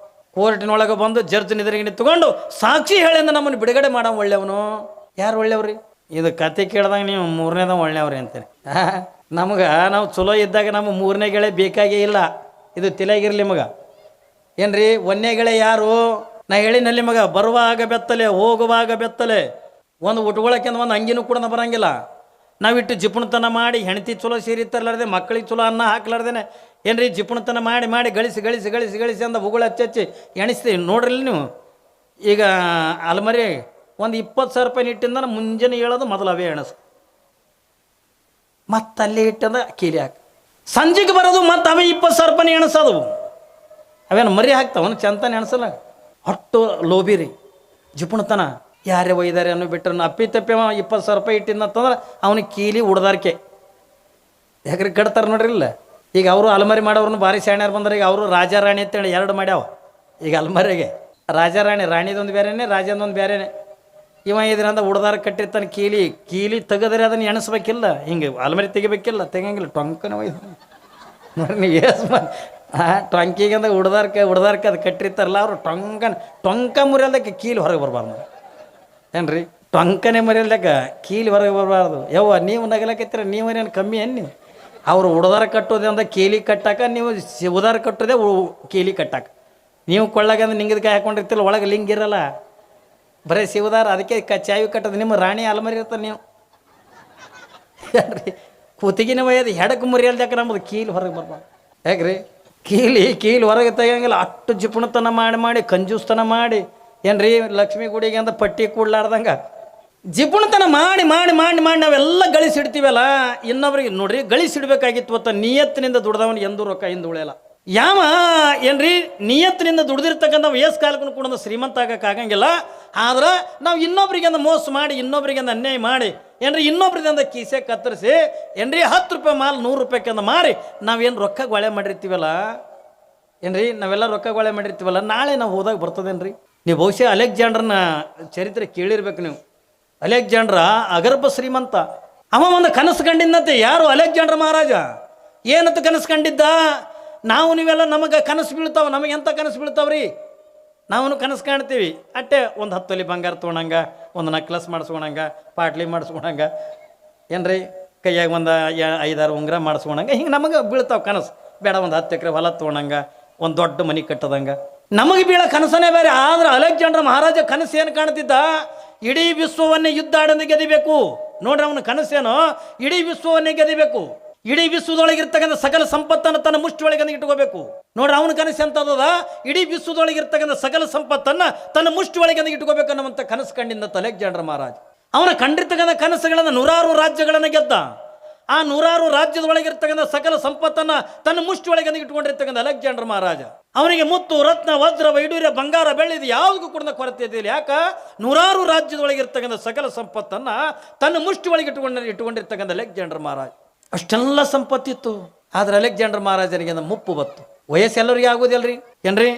ಕೋರ್ಟಿನೊಳಗೆ ಬಂದು ಜಡ್ಜ್ ನಿದ್ರಿಗೆ ನಿಂತುಕೊಂಡು ಸಾಕ್ಷಿ ಹೇಳಿಂದ ನಮ್ಮನ್ನು ಬಿಡುಗಡೆ ಮಾಡೋ ಒಳ್ಳೆಯವನು? ಯಾರು ಒಳ್ಳೆಯವ್ರಿ? ಇದು ಕತೆ ಕೇಳಿದಾಗ ನೀವು ಮೂರನೇದ ಒಳ್ಳೆಯವ್ರಿ ಅಂತೀರಿ. ನಮ್ಗೆ ನಾವು ಚಲೋ ಇದ್ದಾಗ ನಮ್ಮ ಮೂರನೇ ಗೆಳೆ ಬೇಕಾಗೇ ಇಲ್ಲ, ಇದು ತಿಳಿಯಾಗಿರ್ಲಿ ಮಗ. ಏನ್ರಿ ಒಂದನೇ ಗೆಳೆ ಯಾರು? ನಾ ಹೇಳಿನಲ್ಲಿ ಮಗ, ಬರುವಾಗ ಬೆತ್ತಲೆ ಹೋಗುವಾಗ ಬೆತ್ತಲೆ, ಒಂದು ಉಟ್ಕೊಳಕ್ಕೆ ಒಂದು ಅಂಗಿನೂ ಕೂಡ ಬರಂಗಿಲ್ಲ. ನಾವಿಟ್ಟು ಜಿಪುಣತನ ಮಾಡಿ ಹೆಂಡತಿ ಚಲೋ ಸೀರೆ ತರಲಾರ್ದೆ, ಮಕ್ಕಳಿಗೆ ಚಲೋ ಅನ್ನ ಹಾಕ್ಲಾರ್ದೇನೆ ಏನ್ರಿ ಜಿಪುಣತನ ಮಾಡಿ ಮಾಡಿ ಗಳಿಸಿ ಗಳಿಸಿ ಗಳಿಸಿ ಗಳಿಸಿ ಅಂದ ಉಗುಳು ಹಚ್ಚಿ ಎಣಿಸ್ತೀವಿ ನೋಡ್ರಿ ನೀವು. ಈಗ ಅಲ್ಮರಿ ಒಂದು 20,000 ರೂಪಾಯಿ ಇಟ್ಟಿಂದ ಮುಂಜಾನೆ ಹೇಳೋದು ಮೊದಲು ಅವೇ ಎಣಸು, ಮತ್ತು ಅಲ್ಲಿ ಇಟ್ಟಂದ ಕೀಲಿ ಹಾಕಿ ಸಂಜೆಗೆ ಬರೋದು, ಮತ್ತು ಅವೇ 20,000 ರೂಪಾಯಿ ಎಣಸೋದು. ಅವೇನು ಮರಿ ಹಾಕ್ತಾವನು ಚಂತಾನೆ ಎಣಸಲ್ಲ, ಅಷ್ಟು ಲೋಬಿ ರೀ ಜಿಪುಣತನ. ಯಾರೇ ಒಯ್ದಾರೆ ಅನ್ನೋ ಬಿಟ್ಟರು ಅಪ್ಪಿ ತಪ್ಪಿ 20,000 ರೂಪಾಯಿ ಇಟ್ಟಿದ್ದಂತಂದ್ರೆ ಅವನಿಗೆ ಕೀಲಿ ಉಡ್ದಾರ್ಕೆ ಯಾಕ್ರಿ ಕಟ್ತಾರೆ ನೋಡ್ರಿ. ಇಲ್ಲ ಈಗ ಅವರು ಅಲ್ಮರಿ ಮಾಡೋರ್ನು ಭಾರಿ ಶಾಣ್ಯಾರು ಬಂದ್ರೆ, ಈಗ ಅವರು ರಾಜ ರಾಣಿ ಅಂತೇಳಿ 2 ಮಾಡ್ಯಾವ. ಈಗ ಅಲ್ಮರಿಗೆ ರಾಜ ರಾಣಿ, ರಾಣಿದೊಂದು ಬೇರೆನೆ ರಾಜಂದೊಂದು ಬೇರೆನೆ. ಇವ ಇದರಿಂದ ಉಡ್ದಾರ ಕಟ್ಟಿರ್ತಾನೆ, ಕೀಲಿ ತೆಗೆದ್ರೆ ಅದನ್ನು ಎಣಿಸ್ಬೇಕಿಲ್ಲ, ಹಿಂಗೆ ಅಲ್ಮರಿ ತೆಗಿಬೇಕಿಲ್ಲ, ತೆಗಿಯಂಗಿಲ್ಲ, ಟೊಂಕನ ಒಯ್ದು ನೋಡ್ರಿ ನೀವು ಏಸ್ ಟೊಂಕಿಗೆ ಅಂದ ಉಡ್ದಾರ್ಕೆ ಅದು ಕಟ್ಟಿರ್ತಾರಲ್ಲ, ಅವರು ಟೊಂಕ ಮುರಿಯಲ್ದಕ್ಕೆ ಕೀಲಿ ಹೊರಗೆ ಬರಬಾರ್ದು ಏನ್ರಿ, ಟೊಂಕನೇ ಮರಿಯಲ್ದಕ್ಕೆ ಕೀಲಿ ಹೊರಗೆ ಬರಬಾರ್ದು. ಯವ್ವ ನೀವು ನಗಲಕತ್ತೀರ, ನೀವೇನೇನು ಕಮ್ಮಿ ಏನು? ಅವರು ಉಡ್ದಾರ ಕಟ್ಟೋದೆ ಅಂದ ಕೀಲಿ ಕಟ್ಟಾಕ, ನೀವು ಉದಾರ ಕಟ್ಟೋದೆ ಕೀಲಿ ಕಟ್ಟಾಕ. ನೀವು ಕೊಳ್ಳಾಗ ಅಂದ್ರೆ ನಿಂಗದಕಾಯಿ ಹಾಕೊಂಡಿರ್ತಿಲ್ಲ, ಒಳಗೆ ಲಿಂಗ್ ಇರಲ್ಲ, ಬರೀ ಶಿವದಾರ, ಅದಕ್ಕೆ ಚಾವಿ ಕಟ್ಟೋದು. ನಿಮ್ಮ ರಾಣಿ ಅಲ್ಮರಿ ಇರ್ತಾರೆ ನೀವು ಯಾರ್ರಿ, ಕೂತಿಗಿನ ಒಯ್ಯೋದು ಹೆಡಕ್ಕೆ ಮುರಿಯಲ್ದಕ್ಕೆ ನಮ್ಮದು ಕೀಲಿ ಹೊರಗೆ ಬರ್ಬಾರ್ದು. ಯಾಕ್ರಿ ಕೀಲಿ ಹೊರಗೆ ತೆಗಿಯಂಗಿಲ್ಲ, ಅಷ್ಟು ಜಿಪುಣತನ ಮಾಡಿ ಕಂಜೂಸ್ತನ ಮಾಡಿ ಏನ್ರಿ, ಲಕ್ಷ್ಮೀ ಗುಡಿಗೆ ಅಂತ ಪಟ್ಟಿ ಕೂಡ್ಲಾರ್ದಂಗೆ ಜಿಪುಣತನ ಮಾಡಿ ನಾವೆಲ್ಲ ಗಳಿಸಿಡ್ತೀವಲ್ಲ, ಇನ್ನೊಬ್ರಿಗೆ ನೋಡ್ರಿ ಗಳಿಸಿಡ್ಬೇಕಾಗಿತ್ತು. ಒತ್ತ ನಿಯತ್ತಿನಿಂದ ದುಡ್ದವನಿಗೆ ಎಂದೂ ರೊಕ್ಕ ಹಿಂದೆ ಉಳಿಯಲ್ಲ. ಯಾವ ಏನ್ರಿ ನಿಯತ್ತಿನಿಂದ ದುಡ್ದಿರ್ತಕ್ಕಂಥ ವಯಸ್ಸು ಕಾಲಕ್ಕೂ ಕೂಡ ಶ್ರೀಮಂತ ಆಗಕ್ಕಾಗಂಗಿಲ್ಲ. ಆದ್ರೆ ನಾವು ಇನ್ನೊಬ್ರಿಗೆ ಮೋಸ ಮಾಡಿ, ಇನ್ನೊಬ್ರಿಗೆ ಅನ್ಯಾಯ ಮಾಡಿ ಏನ್ರಿ, ಇನ್ನೊಬ್ರಿಂದ ಕೀಸೆ ಕತ್ತರಿಸಿ ಏನ್ರಿ 10 ರೂಪಾಯಿ ಮಾಲ್ 100 ರೂಪಾಯಿಗೆ ಮಾರಿ ನಾವೇನು ರೊಕ್ಕ ಗೊಳೆ ಮಾಡಿರ್ತೀವಲ್ಲ ಏನ್ರಿ, ನಾವೆಲ್ಲ ರೊಕ್ಕ ಗೊಳೆ ಮಾಡಿರ್ತೀವಲ್ಲ, ನಾಳೆ ನಾವು ಹೋದಾಗ ಬರ್ತದೇನ್ರಿ? ನೀವು ಬಹುಶಃ ಅಲೆಕ್ಸಾಂಡ್ರನ ಚರಿತ್ರೆ ಕೇಳಿರ್ಬೇಕು ನೀವು. ಅಲೆಕ್ಸಾಂಡ್ರ ಅಗರ್ಭ ಶ್ರೀಮಂತ, ಅವ ಒಂದು ಕನಸು ಕಂಡಿದ್ದಂತೆ. ಯಾರು? ಅಲೆಕ್ಸಾಂಡ್ರ ಮಹಾರಾಜ. ಏನಂತ ಕನಸು ಕಂಡಿದ್ದ? ನಾವು ನೀವೆಲ್ಲ ನಮಗೆ ಕನಸು ಬೀಳ್ತಾವ, ನಮಗೆ ಎಂಥ ಕನಸು ಬೀಳ್ತಾವ್ರಿ? ನಾವು ಕನಸು ಕಾಣ್ತೀವಿ ಅಟ್ಟೆ, ಒಂದು 10 ತೊಲಿ ಬಂಗಾರ ತೊಗೊಳಂಗ, ಒಂದು ನಕ್ಲಸ್ ಮಾಡಿಸ್ಕೊಳಂಗ, ಪಾಟ್ಲಿ ಮಾಡಿಸ್ಕೊಳಂಗ ಏನ್ರಿ, ಕೈಯಾಗ ಒಂದು 5-6 ಉಂಗುರ ಮಾಡಿಸ್ಕೊಳಂಗ, ಹಿಂಗೆ ನಮಗೆ ಬೀಳ್ತಾವೆ ಕನಸು. ಬೇಡ ಒಂದು 10 ಎಕರೆ ಹೊಲ ತೊಗೊಳಂಗ, ಒಂದು ದೊಡ್ಡ ಮನೆ ಕಟ್ಟದಂಗ ನಮಗೆ ಬೀಳೋ ಕನಸನೇ ಬೇರೆ. ಆದ್ರೆ ಅಲೆಕ್ಸಾಂಡ್ರ ಮಹಾರಾಜ ಕನಸು ಏನು ಕಾಣ್ತಿದ್ದ? ಇಡೀ ವಿಶ್ವವನ್ನೇ ಯುದ್ಧಾಡಂದು ಗೆದಿಬೇಕು. ನೋಡ್ರಿ ಅವನ ಕನಸೇನೋ ಇಡೀ ವಿಶ್ವವನ್ನೇ ಗೆದಿಬೇಕು, ಇಡೀ ವಿಶ್ವದೊಳಗಿರ್ತಕ್ಕಂಥ ಸಕಲ ಸಂಪತ್ತನ್ನು ತನ್ನ ಮುಷ್ಟಿಯೊಳಗೆ ಇಟ್ಕೋಬೇಕು. ನೋಡ್ರಿ ಅವನ ಕನಸು ಎಂತದ? ಇಡೀ ವಿಶ್ವದೊಳಗಿರ್ತಕ್ಕಂಥ ಸಕಲ ಸಂಪತ್ತನ್ನು ತನ್ನ ಮುಷ್ಟಿಯೊಳಗೆ ಇಟ್ಕೋಬೇಕು ಅನ್ನುವಂಥ ಕನಸು ಕಂಡಿದ್ದ ಅಲೆಕ್ಸಾಂಡರ್ ಮಹಾರಾಜ. ಅವನ ಕಂಡಿರ್ತಕ್ಕಂಥ ಕನಸುಗಳನ್ನು 100 ರಾಜ್ಯಗಳನ್ನು ಗೆದ್ದ. ಆ 100 ರಾಜ್ಯದೊಳಗಿರ್ತಕ್ಕಂಥ ಸಕಲ ಸಂಪತ್ತನ್ನು ತನ್ನ ಮುಷ್ಟಿಯೊಳಗೆ ಇಟ್ಕೊಂಡಿರ್ತಕ್ಕಂಥ ಅಲೆಕ್ಸಾಂಡರ್ ಮಹಾರಾಜ. ಅವನಿಗೆ ಮುತ್ತು ರತ್ನ ವಜ್ರ ವೈಡೂರ್ಯ ಬಂಗಾರ ಬೆಳ್ಳಿ ಇದು ಯಾವುದಕ್ಕೂ ಕೂಡ ಕೊರತೆ ಇದ್ದಿಲ್ಲ. ಯಾಕ? 100 ರಾಜ್ಯದೊಳಗಿರ್ತಕ್ಕಂಥ ಸಕಲ ಸಂಪತ್ತನ್ನು ತನ್ನ ಮುಷ್ಟಿಯೊಳಗೆ ಇಟ್ಕೊಂಡಿರ್ತಕ್ಕಂಥ ಅಲೆಕ್ಸಾಂಡರ್ ಮಹಾರಾಜ. ಅಷ್ಟೆಲ್ಲ ಸಂಪತ್ತಿತ್ತು. ಆದ್ರೆ ಅಲೆಕ್ಸಾಂಡರ್ ಮಹಾರಾಜನಿಗೆ ಮುಪ್ಪು ಬತ್ತು. ವಯಸ್ಸು ಎಲ್ಲರಿಗೆ ಆಗೋದಿಲ್ರಿ ಏನ್ರಿ?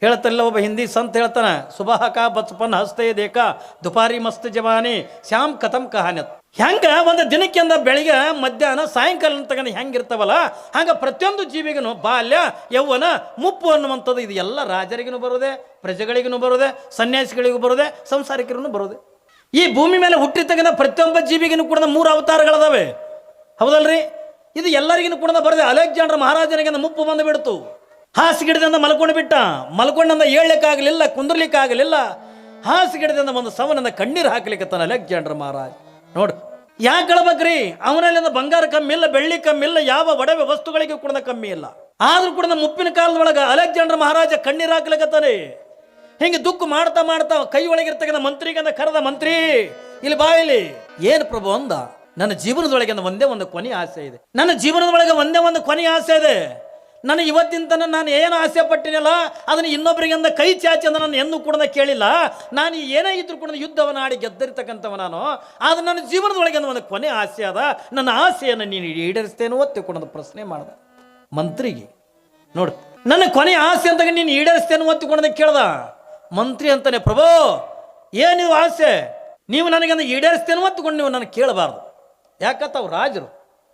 ಹೇಳ್ತಾರಲ್ಲ ಒಬ್ಬ ಹಿಂದಿ ಸಂತ ಹೇಳ್ತಾನೆ, ಸುಬಹ ಕಾ ಬಚಪನ್ ಹಸ್ತೆ ದೇಖಾ ದುಪಾರಿ ಮಸ್ತ್ ಜವಾನಿ ಶ್ಯಾಮ್ ಕಥಂ ಕಹಾನತ್. ಹೆಂಗೆ ಒಂದು ದಿನಕ್ಕೆ ಅಂದ ಬೆಳಿಗ್ಗೆ ಮಧ್ಯಾಹ್ನ ಸಾಯಂಕಾಲ ತಗೊಂಡು ಹೆಂಗಿರ್ತಾವಲ್ಲ ಹಂಗೆ ಪ್ರತಿಯೊಂದು ಜೀವಿಗೂ ಬಾಲ್ಯ ಯೌವನ ಮುಪ್ಪು ಅನ್ನುವಂಥದ್ದು ಇದು ಎಲ್ಲ ರಾಜರಿಗೂ ಬರೋದೆ, ಪ್ರಜೆಗಳಿಗೂ ಬರೋದೆ, ಸನ್ಯಾಸಿಗಳಿಗೂ ಬರೋದೆ, ಸಂಸಾರಿಕರಿಗೂ ಬರೋದೆ. ಈ ಭೂಮಿ ಮೇಲೆ ಹುಟ್ಟಿರ್ತಕ್ಕಂಥ ಪ್ರತಿಯೊಬ್ಬ ಜೀವಿಗೂ ಕೂಡ 3 ಅವತಾರಗಳದಾವೆ, ಹೌದಲ್ರಿ? ಇದು ಎಲ್ಲರಿಗೂ ಕೂಡ ಬರೋದೆ. ಅಲೆಕ್ಸಾಂಡರ್ ಮಹಾರಾಜನಿಗೆ ಮುಪ್ಪು ಬಂದು ಬಿಡ್ತು. ಹಾಸಿಗಿಡದಿಂದ ಮಲ್ಕೊಂಡು ಬಿಟ್ಟ. ಮಲ್ಕೊಂಡಂದ ಏಳ್ಲಿಕ್ಕಾಗಲಿಲ್ಲ, ಕುಂದ್ರಲಿಕ್ಕಾಗಲಿಲ್ಲ. ಹಾಸಿಗಿಡದಿಂದ ಒಂದು ಸವನಂದ ಕಣ್ಣೀರು ಹಾಕ್ಲಿಕ್ಕೆ ತಾನ ಅಲೆಕ್ಸಾಂಡರ್ ಮಹಾರಾಜ್. ನೋಡು ಯಾಕೆ ಹೇಳ್ಬೇಕ್ರಿ, ಅವನಲ್ಲಿಂದ ಬಂಗಾರ ಕಮ್ಮಿ ಇಲ್ಲ, ಬೆಳ್ಳಿ ಕಮ್ಮಿ ಇಲ್ಲ, ಯಾವ ಒಡವೆ ವಸ್ತುಗಳಿಗೆ ಕೂಡ ಕಮ್ಮಿ ಇಲ್ಲ. ಆದ್ರೂ ಕೂಡ ಮುಪ್ಪಿನ ಕಾಲದೊಳಗ ಅಲೆಕ್ಸಾಂಡರ್ ಮಹಾರಾಜ ಕಣ್ಣೀರು ಹಾಕ್ಲಿಕ್ಕತ್ತಾನೆ. ಹಿಂಗೆ ದುಃಖ ಮಾಡ್ತಾ ಮಾಡ್ತಾ ಕೈ ಒಳಗಿರ್ತಕ್ಕಂಥ ಮಂತ್ರಿಗಂದ ಕರೆದ, ಮಂತ್ರಿ ಇಲ್ಲಿ ಬಾ ಇಲ್ಲಿ. ಏನು ಪ್ರಭು ಅಂದ, ನನ್ನ ಜೀವನದೊಳಗೆ ಒಂದೇ ಒಂದು ಕೊನೆ ಆಸೆ ಇದೆ. ನನ್ನ ಜೀವನದೊಳಗೆ ಒಂದೇ ಒಂದು ಕೊನೆ ಆಸೆ ಇದೆ. ನಾನು ಇವತ್ತಿನ ತನಕ ನಾನು ಏನು ಆಸೆ ಪಟ್ಟಿನಲ್ಲ ಅದನ್ನು ಇನ್ನೊಬ್ಬರಿಗೆ ಕೈ ಚಾಚಿ ಅಂದ್ರೆ ನಾನು ಎಂದೂ ಕೂಡ ಕೇಳಿಲ್ಲ. ನಾನು ಏನೇ ಇದ್ರೂ ಕೂಡ ಯುದ್ಧವನ್ನು ಆಡಿ ಗೆದ್ದಿರ್ತಕ್ಕಂಥವ ನಾನು. ಆದ್ರೆ ನನ್ನ ಜೀವನದೊಳಗೆ ಒಂದು ಕೊನೆ ಆಸೆ ಅದ, ನನ್ನ ಆಸೆಯನ್ನು ನೀನು ಈಡೇರಿಸ್ತೇನೋ ಒತ್ತಿಕೊಂಡೊಂದು ಪ್ರಶ್ನೆ ಮಾಡ್ದ ಮಂತ್ರಿಗೆ. ನೋಡು, ನನ್ನ ಕೊನೆ ಆಸೆ ಅಂತ ನೀನು ಈಡೇರಿಸ್ತೇನೋ ಒತ್ತಿಕೊಂಡಂದು ಕೇಳ್ದ. ಮಂತ್ರಿ ಅಂತಾನೆ, ಪ್ರಭು ಏನಿದು ಆಸೆ, ನೀವು ನನಗೆ ಈಡೇರಿಸ್ತೇನೋ ಒತ್ತಿಕೊಂಡು ನೀವು ನನಗೆ ಕೇಳಬಾರ್ದು. ಯಾಕಂತ ಅವ್ರು ರಾಜರು,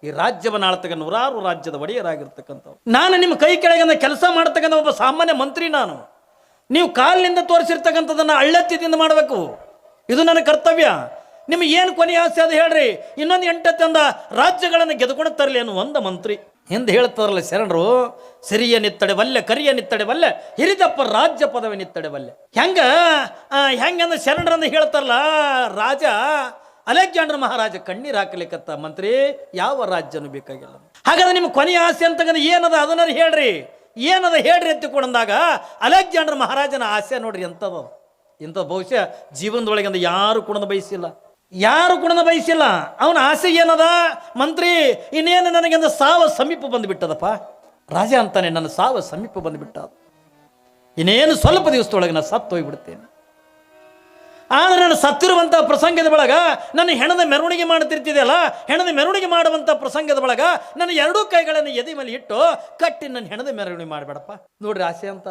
ಈ ರಾಜ್ಯವನ್ನು ಆಳ್ತಕ್ಕ 100 ರಾಜ್ಯದ ಒಡೆಯರಾಗಿರ್ತಕ್ಕಂಥವ್ರು. ನಾನು ನಿಮ್ಮ ಕೈ ಕೆಳಗೆ ಕೆಲಸ ಮಾಡ್ತಕ್ಕಂಥ ಒಬ್ಬ ಸಾಮಾನ್ಯ ಮಂತ್ರಿ. ನಾನು ನೀವು ಕಾಲಿನಿಂದ ತೋರಿಸಿರ್ತಕ್ಕಂಥದ್ದನ್ನು ಅಳ್ಳೆತ್ತಿದಿಂದ ಮಾಡಬೇಕು, ಇದು ನನ್ನ ಕರ್ತವ್ಯ. ನಿಮಗೆ ಏನು ಕೊನೆ ಆಸೆ ಅದು ಹೇಳ್ರಿ, ಇನ್ನೊಂದು 8 ರಾಜ್ಯಗಳನ್ನು ಗೆದ್ದುಕೊಂಡು ತರಲಿ ಅನ್ನೋ ಒಂದು ಮಂತ್ರಿ. ಹಿಂದೆ ಹೇಳ್ತಾರಲ್ಲ ಶರಣರು, ಸಿರಿಯ ನಿತ್ತಡೆ ಬಲ್ಲೆ, ಕರಿಯ ನಿತ್ತಡೆ ಬಲ್ಲೆ, ಹಿರಿದಪ್ಪ ರಾಜ್ಯ ಪದವಿ ನಿತ್ತಡೆ ಬಲ್ಲೆ. ಹೆಂಗಂದ್ರೆ ಶರಣರನ್ನು ಹೇಳ್ತಾರಲ್ಲ, ರಾಜ ಅಲೆಕ್ಸಾಂಡರ್ ಮಹಾರಾಜ ಕಣ್ಣೀರು ಹಾಕಲಿಕ್ಕತ್ತ, ಮಂತ್ರಿ ಯಾವ ರಾಜ್ಯನೂ ಬೇಕಾಗಿಲ್ಲ. ಹಾಗಾದ್ರೆ ನಿಮ್ಮ ಕೊನೆಯ ಆಸೆ ಅಂತಕ್ಕಂಥ ಏನದ ಅದನ್ನ ಹೇಳ್ರಿ, ಏನದ ಹೇಳ್ರಿ ಎತ್ತಿಕೊಂಡಾಗ ಅಲೆಕ್ಸಾಂಡರ್ ಮಹಾರಾಜನ ಆಸೆ ನೋಡ್ರಿ ಎಂಥದ್ದು. ಇಂಥದ್ದು ಬಹುಶಃ ಜೀವನದೊಳಗೆ ಯಾರು ಕೂಡ ಬಯಸಿಲ್ಲ, ಯಾರು ಕೂಡ ಬಯಸಿಲ್ಲ. ಅವನ ಆಸೆ ಏನದ, ಮಂತ್ರಿ ಇನ್ನೇನು ನನಗೆ ಸಾವು ಸಮೀಪ ಬಂದುಬಿಟ್ಟದಪ್ಪ. ರಾಜ ಅಂತಾನೆ, ನನ್ನ ಸಾವು ಸಮೀಪ ಬಂದುಬಿಟ್ಟ, ಇನ್ನೇನು ಸ್ವಲ್ಪ ದಿವಸದೊಳಗೆ ನಾನು ಸತ್ತು ಹೋಗಿಬಿಡ್ತೇನೆ. ಆದರೆ ನಾನು ಸತ್ತಿರುವಂಥ ಪ್ರಸಂಗದ ಒಳಗ ನನ್ನ ಹೆಣದ ಮೆರವಣಿಗೆ ಮಾಡ್ತಿರ್ತಿದೆಯಲ್ಲ, ಹೆಣದ ಮೆರವಣಿಗೆ ಮಾಡುವಂಥ ಪ್ರಸಂಗದ ಒಳಗ ನನ್ನ 2 ಕೈಗಳನ್ನು ಎದೆ ಮೇಲೆ ಇಟ್ಟು ಕಟ್ಟಿ ನನ್ನ ಹೆಣದ ಮೆರವಣಿಗೆ ಮಾಡಬೇಡಪ್ಪ. ನೋಡ್ರಿ ಆಸೆ ಅಂತ,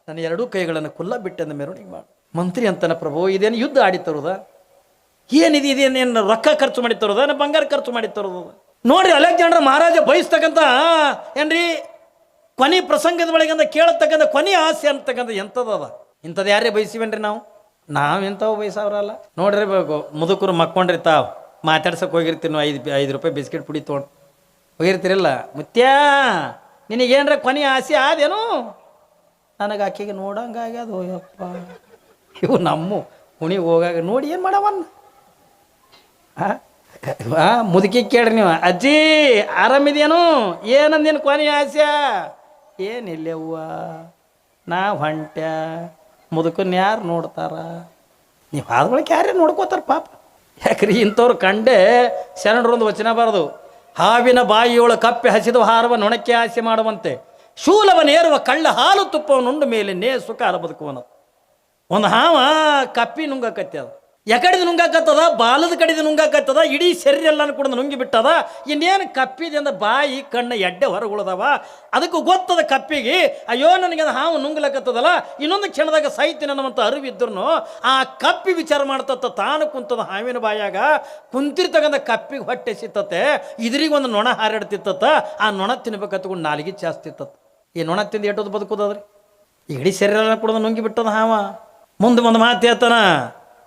ನನ್ನ 2 ಕೈಗಳನ್ನು ಕುಲ್ಲ ಬಿಟ್ಟೆಂದು ಮೆರವಣಿಗೆ ಮಾಡು. ಮಂತ್ರಿ ಅಂತಾನೆ, ಪ್ರಭು ಇದೇನು ಯುದ್ಧ ಆಡಿ ತರೋದ, ಏನಿದೆ ಇದೇನೇನು ರೊಕ್ಕ ಖರ್ಚು ಮಾಡಿ ತರೋದ, ನಾನು ಬಂಗಾರ ಖರ್ಚು ಮಾಡಿ ತರೋದು. ನೋಡ್ರಿ ಅಲೆಕ್ಸಾಂಡರ್ ಮಹಾರಾಜ ಬಯಸ್ತಕ್ಕಂಥ ಏನ್ರಿ ಕೊನೆ ಪ್ರಸಂಗದ ಒಳಗೆ ಕೇಳತಕ್ಕಂಥ ಕೊನೆ ಆಸೆ ಅಂತಕ್ಕಂಥ ಎಂಥದದ. ಇಂಥದ್ದು ಯಾರೇ ಬಯಸಿವೇನ್ರಿ ನಾವೆಂಥವು ಬಯಸವ್ರಲ್ಲ. ನೋಡ್ರಿ ಮುದುಕರು ಮಕ್ಕೊಂಡಿರ್ತಾವ, ಮಾತಾಡ್ಸಕ್ಕೆ ಹೋಗಿರ್ತೀವಿ ನಾವು, 5 ರೂಪಾಯಿ ಬಿಸ್ಕೆಟ್ ಪುಡಿ ತೊಗೊಂಡು ಹೋಗಿರ್ತೀರಲ್ಲ. ಮುತ್ಯ ನಿನಗೇನ್ರ ಕೊನೆ ಆಸೆ ಆದೇನು? ನನಗೆ ಆಕೆಗೆ ನೋಡಂಗಾಗ್ಯದು ಯಪ್ಪ. ಇವು ನಮ್ಮ ಹುಣಿಗೆ ಹೋಗಾಗ ನೋಡಿ ಏನು ಮಾಡವನ್ನ ಮುದುಕಿ ಕೇಳ್ರಿ ನೀವು, ಅಜ್ಜಿ ಆರಾಮಿದೇನು, ಏನಂದೇನು ಕೊನೆ ಆಸೆ? ಏನಿಲ್ಲವ್ವ ನಾ ಹೊಂಟ್ಯ, ಮುದುಕನ್ ಯಾರು ನೋಡ್ತಾರ, ನೀವು ಆದ ಬಳಿಕ ಯಾರೇ ನೋಡ್ಕೋತಾರ ಪಾಪ. ಯಾಕ್ರಿ ಇಂಥವ್ರು ಕಂಡೆ ಶರಣರೊಂದು ವಚನ ಬಾರದು, ಹಾವಿನ ಬಾಯಿಯೊಳ ಕಪ್ಪೆ ಹಸಿದ ಹಾರವ ನೊಣಕ್ಕೆ ಆಸೆ ಮಾಡುವಂತೆ, ಶೂಲವನೇರುವ ಕಳ್ಳ ಹಾಲು ತುಪ್ಪವನ್ನುಂಡು ಮೇಲೆ ನೇ ಸುಖ ಬದುಕುವನ. ಒಂದು ಹಾವ ಕಪ್ಪಿ ನುಂಗಕತ್ತದ, ಎಕಡಿದು ನುಂಗಾಕತ್ತದ, ಬಾಲದ ಕಡಿದು ನುಂಗಾಕತ್ತದ, ಇಡೀ ಶರೀರ ಎಲ್ಲಾನು ಕೂಡ ನುಂಗಿ ಬಿಟ್ಟದ. ಇನ್ನೇನು ಕಪ್ಪಿದಿಂದ ಬಾಯಿ ಕಣ್ಣ ಎಡ್ಡೆ ಹೊರಗುಳದವ. ಅದಕ್ಕೂ ಗೊತ್ತದ ಕಪ್ಪಿಗೆ, ಅಯ್ಯೋ ನನಗೆ ಹಾವು ನುಂಗ್ಲಕತ್ತದಲ್ಲ, ಇನ್ನೊಂದು ಕ್ಷಣದಾಗ ಸಾಯ್ತೀನಿ ಅನ್ನುವಂಥ ಅರಿವಿದ್ರು ಆ ಕಪ್ಪಿ ವಿಚಾರ ಮಾಡ್ತತ್ತ, ತಾನು ಕುಂತದ ಹಾವಿನ ಬಾಯಾಗ ಕುಂತಿರ್ತಕ್ಕಂಥ ಕಪ್ಪಿಗೆ ಹೊಟ್ಟೆ ಸಿತ್ತತ್ತೆ, ಇದ್ರಿಗೆ ಒಂದು ನೊಣ ಹಾರಾಡ್ತಿತ್ತ, ಆ ನೊಣ ತಿನ್ಬೇಕತ್ಕೊಂಡು ನಾಲಿಗೆ ಚಾಸ್ತಿತ್ತ. ಈ ನೊಣ ತಿಂದು ಎಟ್ಟೋದು ಬದುಕೋದ್ರಿ, ಇಡೀ ಶರೀರ ಕೂಡ ನುಂಗಿ ಬಿಟ್ಟದ ಹಾವ. ಮುಂದೆ ಒಂದು ಮಾತು ಹೇಳ್ತಾನ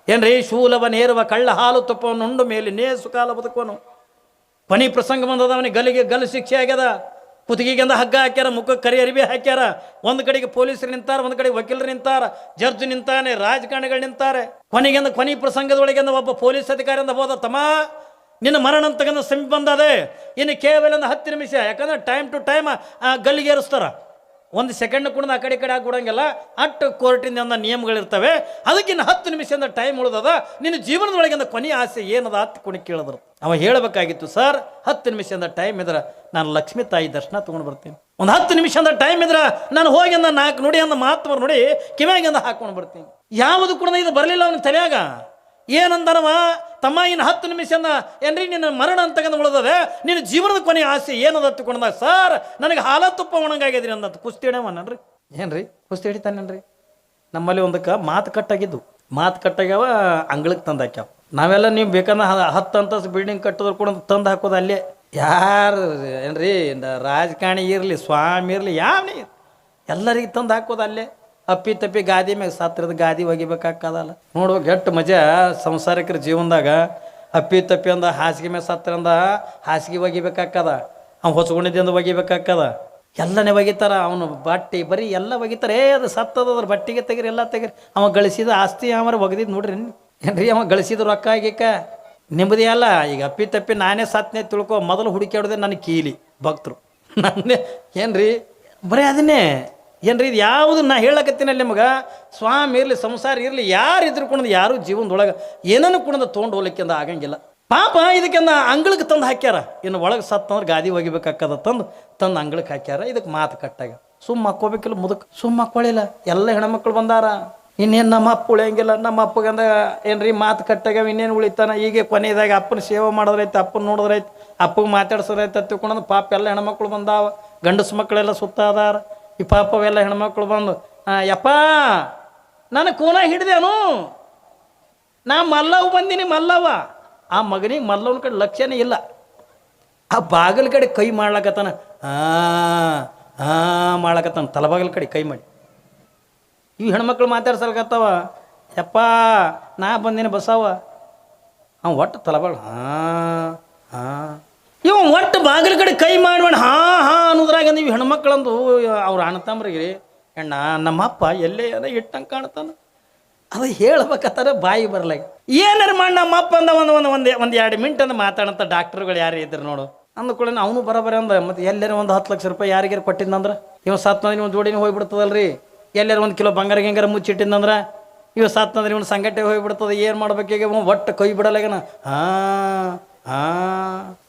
ಏನ್ರಿ, ಶೂಲವ ನೇರುವ ಕಳ್ಳ ಹಾಲು ತುಪ್ಪವನ್ನು ಉಂಡು ಮೇಲೆ ನೇಸು ಕಾಲ ಬದುಕೋನು. ಕೊನೆ ಪ್ರಸಂಗ ಬಂದದ, ಅವನಿಗೆ ಗಲ್ಲು ಶಿಕ್ಷೆ ಆಗ್ಯದ. ಕುತ್ತಿಗೆಗೆಂದ ಹಗ್ಗ ಹಾಕ್ಯಾರ, ಮುಖಕ್ಕೆ ಕರಿ ಅರಿವಿ ಹಾಕ್ಯಾರ. ಒಂದು ಕಡೆಗೆ ಪೊಲೀಸರು ನಿಂತಾರ, ಒಂದು ಕಡೆಗೆ ವಕೀಲರು ನಿಂತಾರ, ಜಡ್ಜ್ ನಿಂತಾನೆ, ರಾಜಕಾರಣಿಗಳು ನಿಂತಾರೆ. ಕೊನೆ ಪ್ರಸಂಗದೊಳಗೆ ಒಬ್ಬ ಪೊಲೀಸ್ ಅಧಿಕಾರಿಯಿಂದ ಹೋದ, ತಮ್ಮ ನಿನ್ನ ಮರಣ ಅಂತಕ್ಕಂಥ ಸಮೀಪ ಬಂದದೆ, ಇನ್ನು ಕೇವಲ 10 ನಿಮಿಷ, ಯಾಕಂದ್ರೆ ಟೈಮ್ ಟು ಟೈಮ್ ಗಲ್ಲಿಗೆ ಏರಿಸ್ತಾರ. 1 ಸೆಕೆಂಡ್ ಕೂಡ ಆ ಕಡೆ ಆಗಿಬಿಡಂಗಿಲ್ಲ, ಅಟ್ಟು ಕೋರ್ಟಿಂದ ನಿಯಮಗಳಿರ್ತವೆ. ಅದಕ್ಕಿಂತ 10 ನಿಮಿಷದಿಂದ ಟೈಮ್ ಉಳಿದದ, ನಿನ್ನ ಜೀವನದೊಳಗಿಂದ ಕೊನೆ ಆಸೆ ಏನದ ಹತ್ಕೊಂಡು ಕೇಳಿದ್ರು. ಅವ ಹೇಳಬೇಕಾಗಿತ್ತು, ಸರ್ 10 ನಿಮಿಷದಿಂದ ಟೈಮ್ ಇದ್ರೆ ನಾನು ಲಕ್ಷ್ಮೀ ತಾಯಿ ದರ್ಶನ ತೊಗೊಂಡು ಬರ್ತೀನಿ. ಒಂದು 10 ನಿಮಿಷದಿಂದ ಟೈಮ್ ಇದ್ರೆ ನಾನು ಹೋಗಿ 4 ನುಡಿ ಮಾತು ನೋಡಿ ಕಿವ್ಯಾಗಿಂದ ಹಾಕೊಂಡು ಬರ್ತೀನಿ. ಯಾವುದು ಕೂಡ ಇದು ಬರಲಿಲ್ಲ ಅವನ ತಲೆಯಾಗ. ಏನಂದನವ, ತಮ್ಮ ಇನ್ನು 10 ನಿಮಿಷದಿಂದ ಏನ್ರಿ ನಿನ್ನ ಮರಣ ಅಂತಕ್ಕಂಥ ಉಳಿದದೆ, ನಿನ್ನ ಜೀವನದ ಕೊನೆ ಆಸೆ ಏನದ ಹತ್ಕೊಂಡಾಗ, ಸರ್ ನನಗೆ ಹಾಲ ತುಪ್ಪ ಒಣಗಾಗಿದ್ರಿ ಅಂದ. ಕುಸ್ತಿ ಹಿಡಿಯವನ್ರಿ ಏನ್ರಿ, ಕುಸ್ತಿ ಹಿಡಿತಾನೇನ್ರಿ. ನಮ್ಮಲ್ಲಿ ಒಂದಕ್ಕೆ ಮಾತು ಕಟ್ಟಾಗಿದ್ದು, ಮಾತು ಕಟ್ಟಾಗ್ಯಾವ, ಅಂಗಳಕ್ಕೆ ತಂದಾಕ್ಯಾವ. ನಾವೆಲ್ಲ ನೀವು ಬೇಕಂದ್ರೆ 10 ಅಂತಸ್ತು ಬಿಲ್ಡಿಂಗ್ ಕಟ್ಟಿದ್ರು ಕೂಡ ತಂದು ಹಾಕೋದು ಅಲ್ಲೇ. ಯಾರು ಏನ್ರಿ ರಾಜಕಾರಣಿ ಇರಲಿ ಸ್ವಾಮಿ ಇರಲಿ ಯಾವನೇ ಎಲ್ಲರಿಗೆ ತಂದು ಹಾಕೋದು ಅಲ್ಲೇ. ಅಪ್ಪಿ ತಪ್ಪಿ ಗಾದಿ ಮ್ಯಾಗ ಸತ್ರದ ಗಾದಿ ಒಗಿಬೇಕಾಕ್ಕದಲ್ಲ. ನೋಡುವಾಗ ಎಷ್ಟು ಮಜಾ ಸಂಸಾರಿಕರ ಜೀವನದಾಗ. ಅಪ್ಪಿ ತಪ್ಪಿ ಅಂದ ಹಾಸಿಗೆ ಮ್ಯಾಗ ಸತ್ರಂದ ಹಾಸಿಗೆ ಒಗಿಬೇಕಾಕ್ಕದ, ಅವ್ನು ಹೊಚ್ಕೊಂಡಿದ್ದಿಂದ ಒಗಿಬೇಕಾಕ್ಕದ, ಎಲ್ಲನೇ ಒಗಿತಾರ. ಅವನು ಬಟ್ಟೆ ಬರೀ ಎಲ್ಲ ಒಗಿತಾರೆ. ಅದು ಸತ್ತದ ಅದ್ರ ಬಟ್ಟೆಗೆ ತೆಗಿರಿ ಎಲ್ಲ ತೆಗಿರಿ. ಅವ ಗಳಿಸಿದ ಆಸ್ತಿ ಅವರ ಒಗದಿದ್ದು ನೋಡ್ರಿ ಏನ್ರಿ. ಅವ ಗಳಿಸಿದ ರೊಕ್ಕ ಆಗೀಕ ನಿಮ್ಮದೇ ಅಲ್ಲ. ಈಗ ಅಪ್ಪಿ ತಪ್ಪಿ ನಾನೇ ಸತ್ನೇ ತಿಳ್ಕೊ, ಮೊದಲು ಹುಡುಕಾಡೋದೆ ನನಗೆ ಕೀಲಿ ಭಕ್ತರು ನನ್ನೇ ಏನ್ರಿ ಬರೀ ಅದನ್ನೇ ಏನ್ರಿ. ಇದು ಯಾವುದು ನಾ ಹೇಳಕತ್ತೀನಲ್ಲಿ ನಿಮಗೆ, ಸ್ವಾಮಿ ಇರಲಿ ಸಂಸಾರ ಇರಲಿ ಯಾರು ಇದ್ರು ಕುಣದು ಯಾರು ಜೀವನದೊಳಗೆ ಏನನ್ನು ಕುಣದು ತೊಗೊಂಡು ಹೋಗ್ಲಿಕ್ಕಿಂದ ಆಗಂಗಿಲ್ಲ. ಪಾಪ ಇದಕ್ಕಿಂದ ಅಂಗಳಕ್ಕೆ ತಂದು ಹಾಕ್ಯಾರ. ಇನ್ನು ಒಳಗೆ ಸತ್ತಂದ್ರೆ ಗಾದಿ ಒಗಿಬೇಕಾಕ್ಕದ ತಂದು ಅಂಗಳಕ್ಕೆ ಹಾಕ್ಯಾರ. ಇದಕ್ಕೆ ಮಾತು ಕಟ್ಟಾಗ ಸುಮ್ಮ ಹಾಕ್ಕೋಬೇಕಿಲ್ಲ, ಮುದಕ್ಕೆ ಸುಮ್ಮ ಹಾಕ್ಕೊಳ್ಳಿಲ್ಲ. ಎಲ್ಲ ಹೆಣ್ಮಕ್ಳು ಬಂದಾರ. ಇನ್ನೇನು ನಮ್ಮ ಅಪ್ಪ ಉಳಿಯಂಗಿಲ್ಲ. ನಮ್ಮ ಅಪ್ಪಗಂದ ಏನ್ರಿ ಮಾತು ಕಟ್ಟಾಗ ಇನ್ನೇನು ಉಳಿತಾನ. ಈಗ ಕೊನೆಯದಾಗ ಅಪ್ಪನ ಸೇವೆ ಮಾಡೋದ್ರೈತೆ, ಅಪ್ಪನ ನೋಡೋದ್ರೈತೆ, ಅಪ್ಪಗೆ ಮಾತಾಡ್ಸೋದ್ರೈತೆ ತಿಳ್ಕೊಂಡು ಪಾಪ ಎಲ್ಲ ಹೆಣ್ಮಕ್ಳು ಬಂದಾವ. ಗಂಡಸು ಮಕ್ಕಳೆಲ್ಲ ಸುತ್ತ ಅದಾರ. ಈ ಪಾಪವೆಲ್ಲ ಹೆಣ್ಮಕ್ಳು ಬಂದು ಯಪ್ಪ ನನಗೆ ಕೂನ ಹಿಡ್ದೇನು, ನಾ ಮಲ್ಲವ್ ಬಂದೀನಿ ಮಲ್ಲವ. ಆ ಮಗನಿಗೆ ಮಲ್ಲವನ ಕಡೆ ಲಕ್ಷ್ಯನೇ ಇಲ್ಲ. ಆ ಬಾಗಿಲ ಕಡೆ ಕೈ ಮಾಡ್ಲಕತ್ತಾನ, ಮಾಡ್ಲಕತ್ತಾನ ತಲಬಾಗಿಲ ಕಡೆ ಕೈ ಮಾಡಿ. ಇವು ಹೆಣ್ಮಕ್ಳು ಮಾತಾಡ್ಸಲ್ಕತ್ತವ, ಯಪ್ಪ ನಾ ಬಂದಿನಿ ಬಸವ. ಅವ ಒಟ್ಟು ತಲಬಾಳ ಇವ ಒಟ್ಟು ಬಾಗಿಲ ಕಡೆ ಕೈ ಮಾಡ್ಬೇಡ ಅನ್ನೋದ್ರಾಗ ನೀವು ಹೆಣ್ಮಕ್ಳಂದು ಅವ್ರು ಅಣ್ಣತಮ್ರಿಗೆ ಹೆಣ್ಣ ನಮ್ಮಪ್ಪ ಎಲ್ಲೇ ಏನೋ ಇಟ್ಟಂಗೆ ಕಾಣ್ತಾನ. ಅದು ಹೇಳ್ಬೇಕತ್ತಾರ ಬಾಯಿ ಬರ್ಲಾಗ. ಏನಾರು ಮಾಡಿ ನಮ್ಮಪ್ಪ ಅಂದ ಒಂದು 2 ಮಿನಿಟ್ ಅಂದ ಮಾತಾಡಂತ ಡಾಕ್ಟ್ರುಗಳು ಯಾರು ಇದ್ರು ನೋಡು ಅಂದ್ಕೊಳ್ಳಿ. ಅವನು ಬರೋಬರಿ ಅಂದ. ಮತ್ತು ಎಲ್ಲರೂ ಒಂದು 10 ಲಕ್ಷ ರೂಪಾಯಿ ಯಾರಿಗಾರು ಕೊಟ್ಟಿದ್ದಂದ್ರೆ ಇವ ಸತ್ನಂದ್ರೆ ನೀವು ಜೋಡಿನ ಹೋಗ್ಬಿಡ್ತದಲ್ರಿ. ಎಲ್ಲರೂ 1 ಕಿಲೋ ಬಂಗಾರ ಗಿಂಗಾರ ಮುಚ್ಚಿಟ್ಟಿದ್ದಂದ್ರೆ ಇವ ಸತ್ನಂದ್ರೆ ಇವನು ಸಂಗಟೆ ಹೋಗ್ಬಿಡ್ತದೆ. ಏನು ಮಾಡ್ಬೇಕೀಗ ಒಟ್ಟು ಕೈ ಬಿಡಲಾಗನ.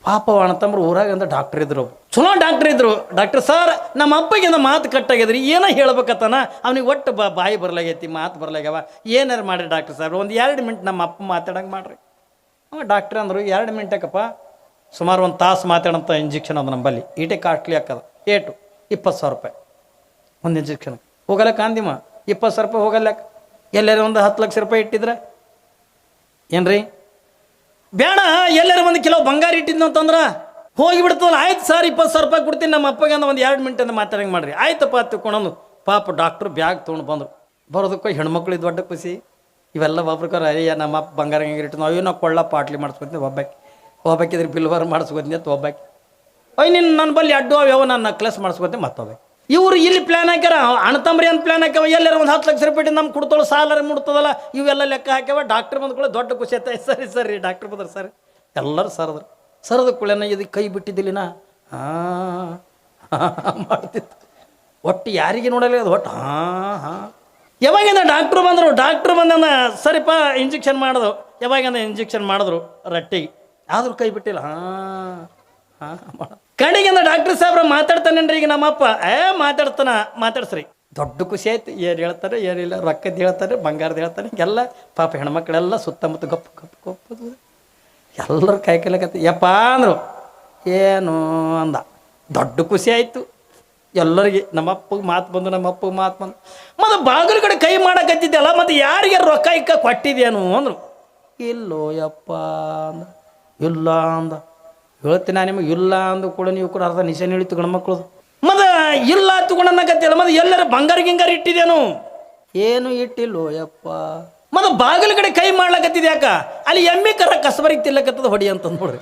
ಪಾಪ ಅಣ್ಣತಮ್ಮರು ಊರಾಗ ಅಂತ ಡಾಕ್ಟರ್ ಇದ್ರು, ಚಲೋ ಡಾಕ್ಟರ್ ಇದ್ರು. ಡಾಕ್ಟರ್ ಸರ್ ನಮ್ಮ ಅಪ್ಪಗಿಂದ ಮಾತು ಕಟ್ಟಾಗಿದ್ರಿ, ಏನೋ ಹೇಳ್ಬೇಕತ್ತಾನ ಅವನಿಗೆ ಒಟ್ಟು ಬಾಯಿ ಬರ್ಲಾಗೈತಿ, ಮಾತು ಬರ್ಲಾಗ್ಯಾವ, ಏನಾರು ಮಾಡಿರಿ ಡಾಕ್ಟರ್ ಸಾಹೇಬ್ರು ಒಂದು 2 ಮಿನಿಟ್ ನಮ್ಮ ಅಪ್ಪ ಮಾತಾಡಂಗೆ ಮಾಡ್ರಿ. ಡಾಕ್ಟ್ರ್ ಅಂದರು 2 ಮಿನಿಟ್ ಯಾಕಪ್ಪ, ಸುಮಾರು 1 ತಾಸು ಮಾತಾಡೋಂಥ ಇಂಜೆಕ್ಷನ್ ಅದು ನಂಬಲ್ಲಿ. ಈಟೆ ಕಾಸ್ಟ್ಲಿ ಹಾಕದ ಏಟು 20,000 ರೂಪಾಯಿ ಒಂದು ಇಂಜೆಕ್ಷನ್. ಹೋಗಲ್ಲಕ್ಕ ಅಂದಿಮ್ಮ 20,000 ರೂಪಾಯಿ ಹೋಗಲ್ಲಕ್ಕ. ಎಲ್ಲರೂ ಒಂದು 10 ಲಕ್ಷ ರೂಪಾಯಿ ಇಟ್ಟಿದ್ರೆ ಏನ್ರಿ ಬೇಡ. ಎಲ್ಲರೂ 1 ಕಿಲೋ ಬಂಗಾರ ಇಟ್ಟಿದ್ನು ಅಂತಂದ್ರೆ ಹೋಗಿಬಿಡ್ತದಲ್ಲ. ಆಯ್ತು ಸರ್ 20,000 ರೂಪಾಯಿ ಕೊಡ್ತೀನಿ ನಮ್ಮ ಅಪ್ಪಗೆ ಒಂದು 2 ಮಿನಿಟ್ ಅಂತ ಮಾತಾಡಂಗೆ ಮಾಡ್ರಿ. ಆಯ್ತಪ್ಪ ತಿಳ್ಕೊಂಡು ಪಾಪ ಡಾಕ್ಟ್ರು ಬ್ಯಾಗ್ ತೊಗೊಂಡು ಬಂದರು. ಬರೋದಕ್ಕೆ ಹೆಣ್ಮಕ್ಳು ದೊಡ್ಡ ಖುಷಿ. ಇವೆಲ್ಲ ಒಬ್ರಿಗಾರ ಅಯ್ಯ ನಮ್ಮ ಅಪ್ಪ ಬಂಗಾರ ಹೆಂಗೆ ಇಟ್ಟು ನಾವು ನಾವು ಕೊಳ್ಳ ಪಾಟ್ಲಿ ಮಾಡಿಸ್ಕೊತೀನಿ. ಒಬ್ಬಾಕಿದ್ರೆ ಬಿಲ್ವಾರ ಮಾಡಿಸ್ಕೊತೀನಿ ಅಂತ ಒಬ್ಬಾಕಿ. ನಿನ್ನ ನನ್ನ ಬಲ್ಲಿ ಅಡ್ಡು ಅವ್ಯಾವ ನಾನು ನಕ್ಲೆಸ್ ಮಾಡಿಸ್ಕೊತೀನಿ ಮತ್ತೊಬ್ಬ. ಇವರು ಇಲ್ಲಿ ಪ್ಲ್ಯಾನ್ ಹಾಕ್ಯಾರ. ಅಣ್ಣತಂಬ್ರಿ ಅಂತ ಪ್ಲ್ಯಾನ್ ಹಾಕ್ಯಾವ. ಎಲ್ಲರೂ ಒಂದು 10 ಲಕ್ಷ ರೂಪಾಯಿ ನಮ್ಗೆ ಕೊಡ್ತೋಳು ಸಾಲರ ಮುಡ್ತದಲ್ಲ. ಇವೆಲ್ಲ ಲೆಕ್ಕ ಹಾಕ್ಯಾವ. ಡಾಕ್ಟ್ರ್ ಬಂದ್ಕೊಳ್ಳಿ ದೊಡ್ಡ ಖುಷಿ ಆಯ್ತಾ. ಸರಿ ಡಾಕ್ಟ್ರ್ ಬಂದ್ರೆ ಸರಿ ಎಲ್ಲರೂ ಸರದ ಕುಳೆನ ಇದಕ್ಕೆ ಕೈ ಬಿಟ್ಟಿದ್ದಿಲ್ಲಿನ ಮಾಡ್ತಿತ್ತು. ಒಟ್ಟು ಯಾರಿಗೆ ನೋಡಲ್ಲ ಅದು ಒಟ್ಟು ಯಾವಾಗಿಂದ ಡಾಕ್ಟ್ರು ಬಂದ ಸರಿಪ್ಪ ಇಂಜೆಕ್ಷನ್ ಮಾಡೋದು. ಯಾವಾಗಿಂದ ಇಂಜೆಕ್ಷನ್ ಮಾಡಿದ್ರು ರಟ್ಟಿಗೆ ಆದರೂ ಕೈ ಬಿಟ್ಟಿಲ್ಲ. ಕಡೆಗಿಂದ ಡಾಕ್ಟರ್ ಸಾಹೇಬ್ರ ಮಾತಾಡ್ತಾನೇನ್ರಿ. ಈಗ ನಮ್ಮಪ್ಪ ಮಾತಾಡ್ಸ್ರಿ. ದೊಡ್ಡ ಖುಷಿ ಆಯ್ತು. ಏನು ಹೇಳ್ತಾರೆ ಏನಿಲ್ಲ, ರೊಕ್ಕದ್ದು ಹೇಳ್ತಾರೆ, ಬಂಗಾರದ ಹೇಳ್ತಾರೆ. ಎಲ್ಲ ಪಾಪ ಹೆಣ್ಮಕ್ಳೆಲ್ಲ ಸುತ್ತಮುತ್ತ ಗಪ್ಪು ಎಲ್ಲರೂ ಕೈ ಕೈಲಕತ್ತ ಯಪ್ಪ ಅಂದರು. ಏನು ಅಂದ. ದೊಡ್ಡ ಖುಷಿ ಆಯಿತು ಎಲ್ಲರಿಗೆ. ನಮ್ಮಪ್ಪಗೆ ಮಾತು ಬಂದು ಮತ್ತು ಬಾಗಿಲು ಕಡೆ ಕೈ ಮಾಡಕತ್ತಿದ್ದೆಲ್ಲ ಮತ್ತು ಯಾರಿಗೆ ರೊಕ್ಕ ಕೊಟ್ಟಿದ್ಯೇನು ಅಂದರು. ಇಲ್ಲೋ ಯಪ್ಪ ಅಂದ. ಇಲ್ಲ ಅಂದ. ಹೇಳ್ತೀನಿ ನಾನು ನಿಮಗೆ ಇಲ್ಲ ಅಂದು ಕೂಡ ನೀವು ಕೂಡ ಅರ್ಧ ನಿಶಾನೆ ಹಿಡಿತು ಗಂಡ್ಮಕ್ಳು. ಮತ್ತು ಇಲ್ಲ ತಗೊಂಡನ್ನಕತ್ತಿಲ್ಲ. ಮತ್ತು ಎಲ್ಲರೂ ಬಂಗಾರ ಗಿಂಗಾರ ಇಟ್ಟಿದ್ದೇನು? ಏನು ಇಟ್ಟಿಲ್ಲೋ ಯಪ್ಪ. ಮತ್ತು ಬಾಗಿಲು ಕಡೆ ಕೈ ಮಾಡ್ಲಕತ್ತಿದ್ಯಾಕ ಅಲ್ಲಿ ಎಮ್ಮೆ ಕರ ಕಸಬರಿಗೆ ತಿಲ್ಲಕತ್ತದ ಹೊಡಿ ಅಂತ ನೋಡ್ರಿ.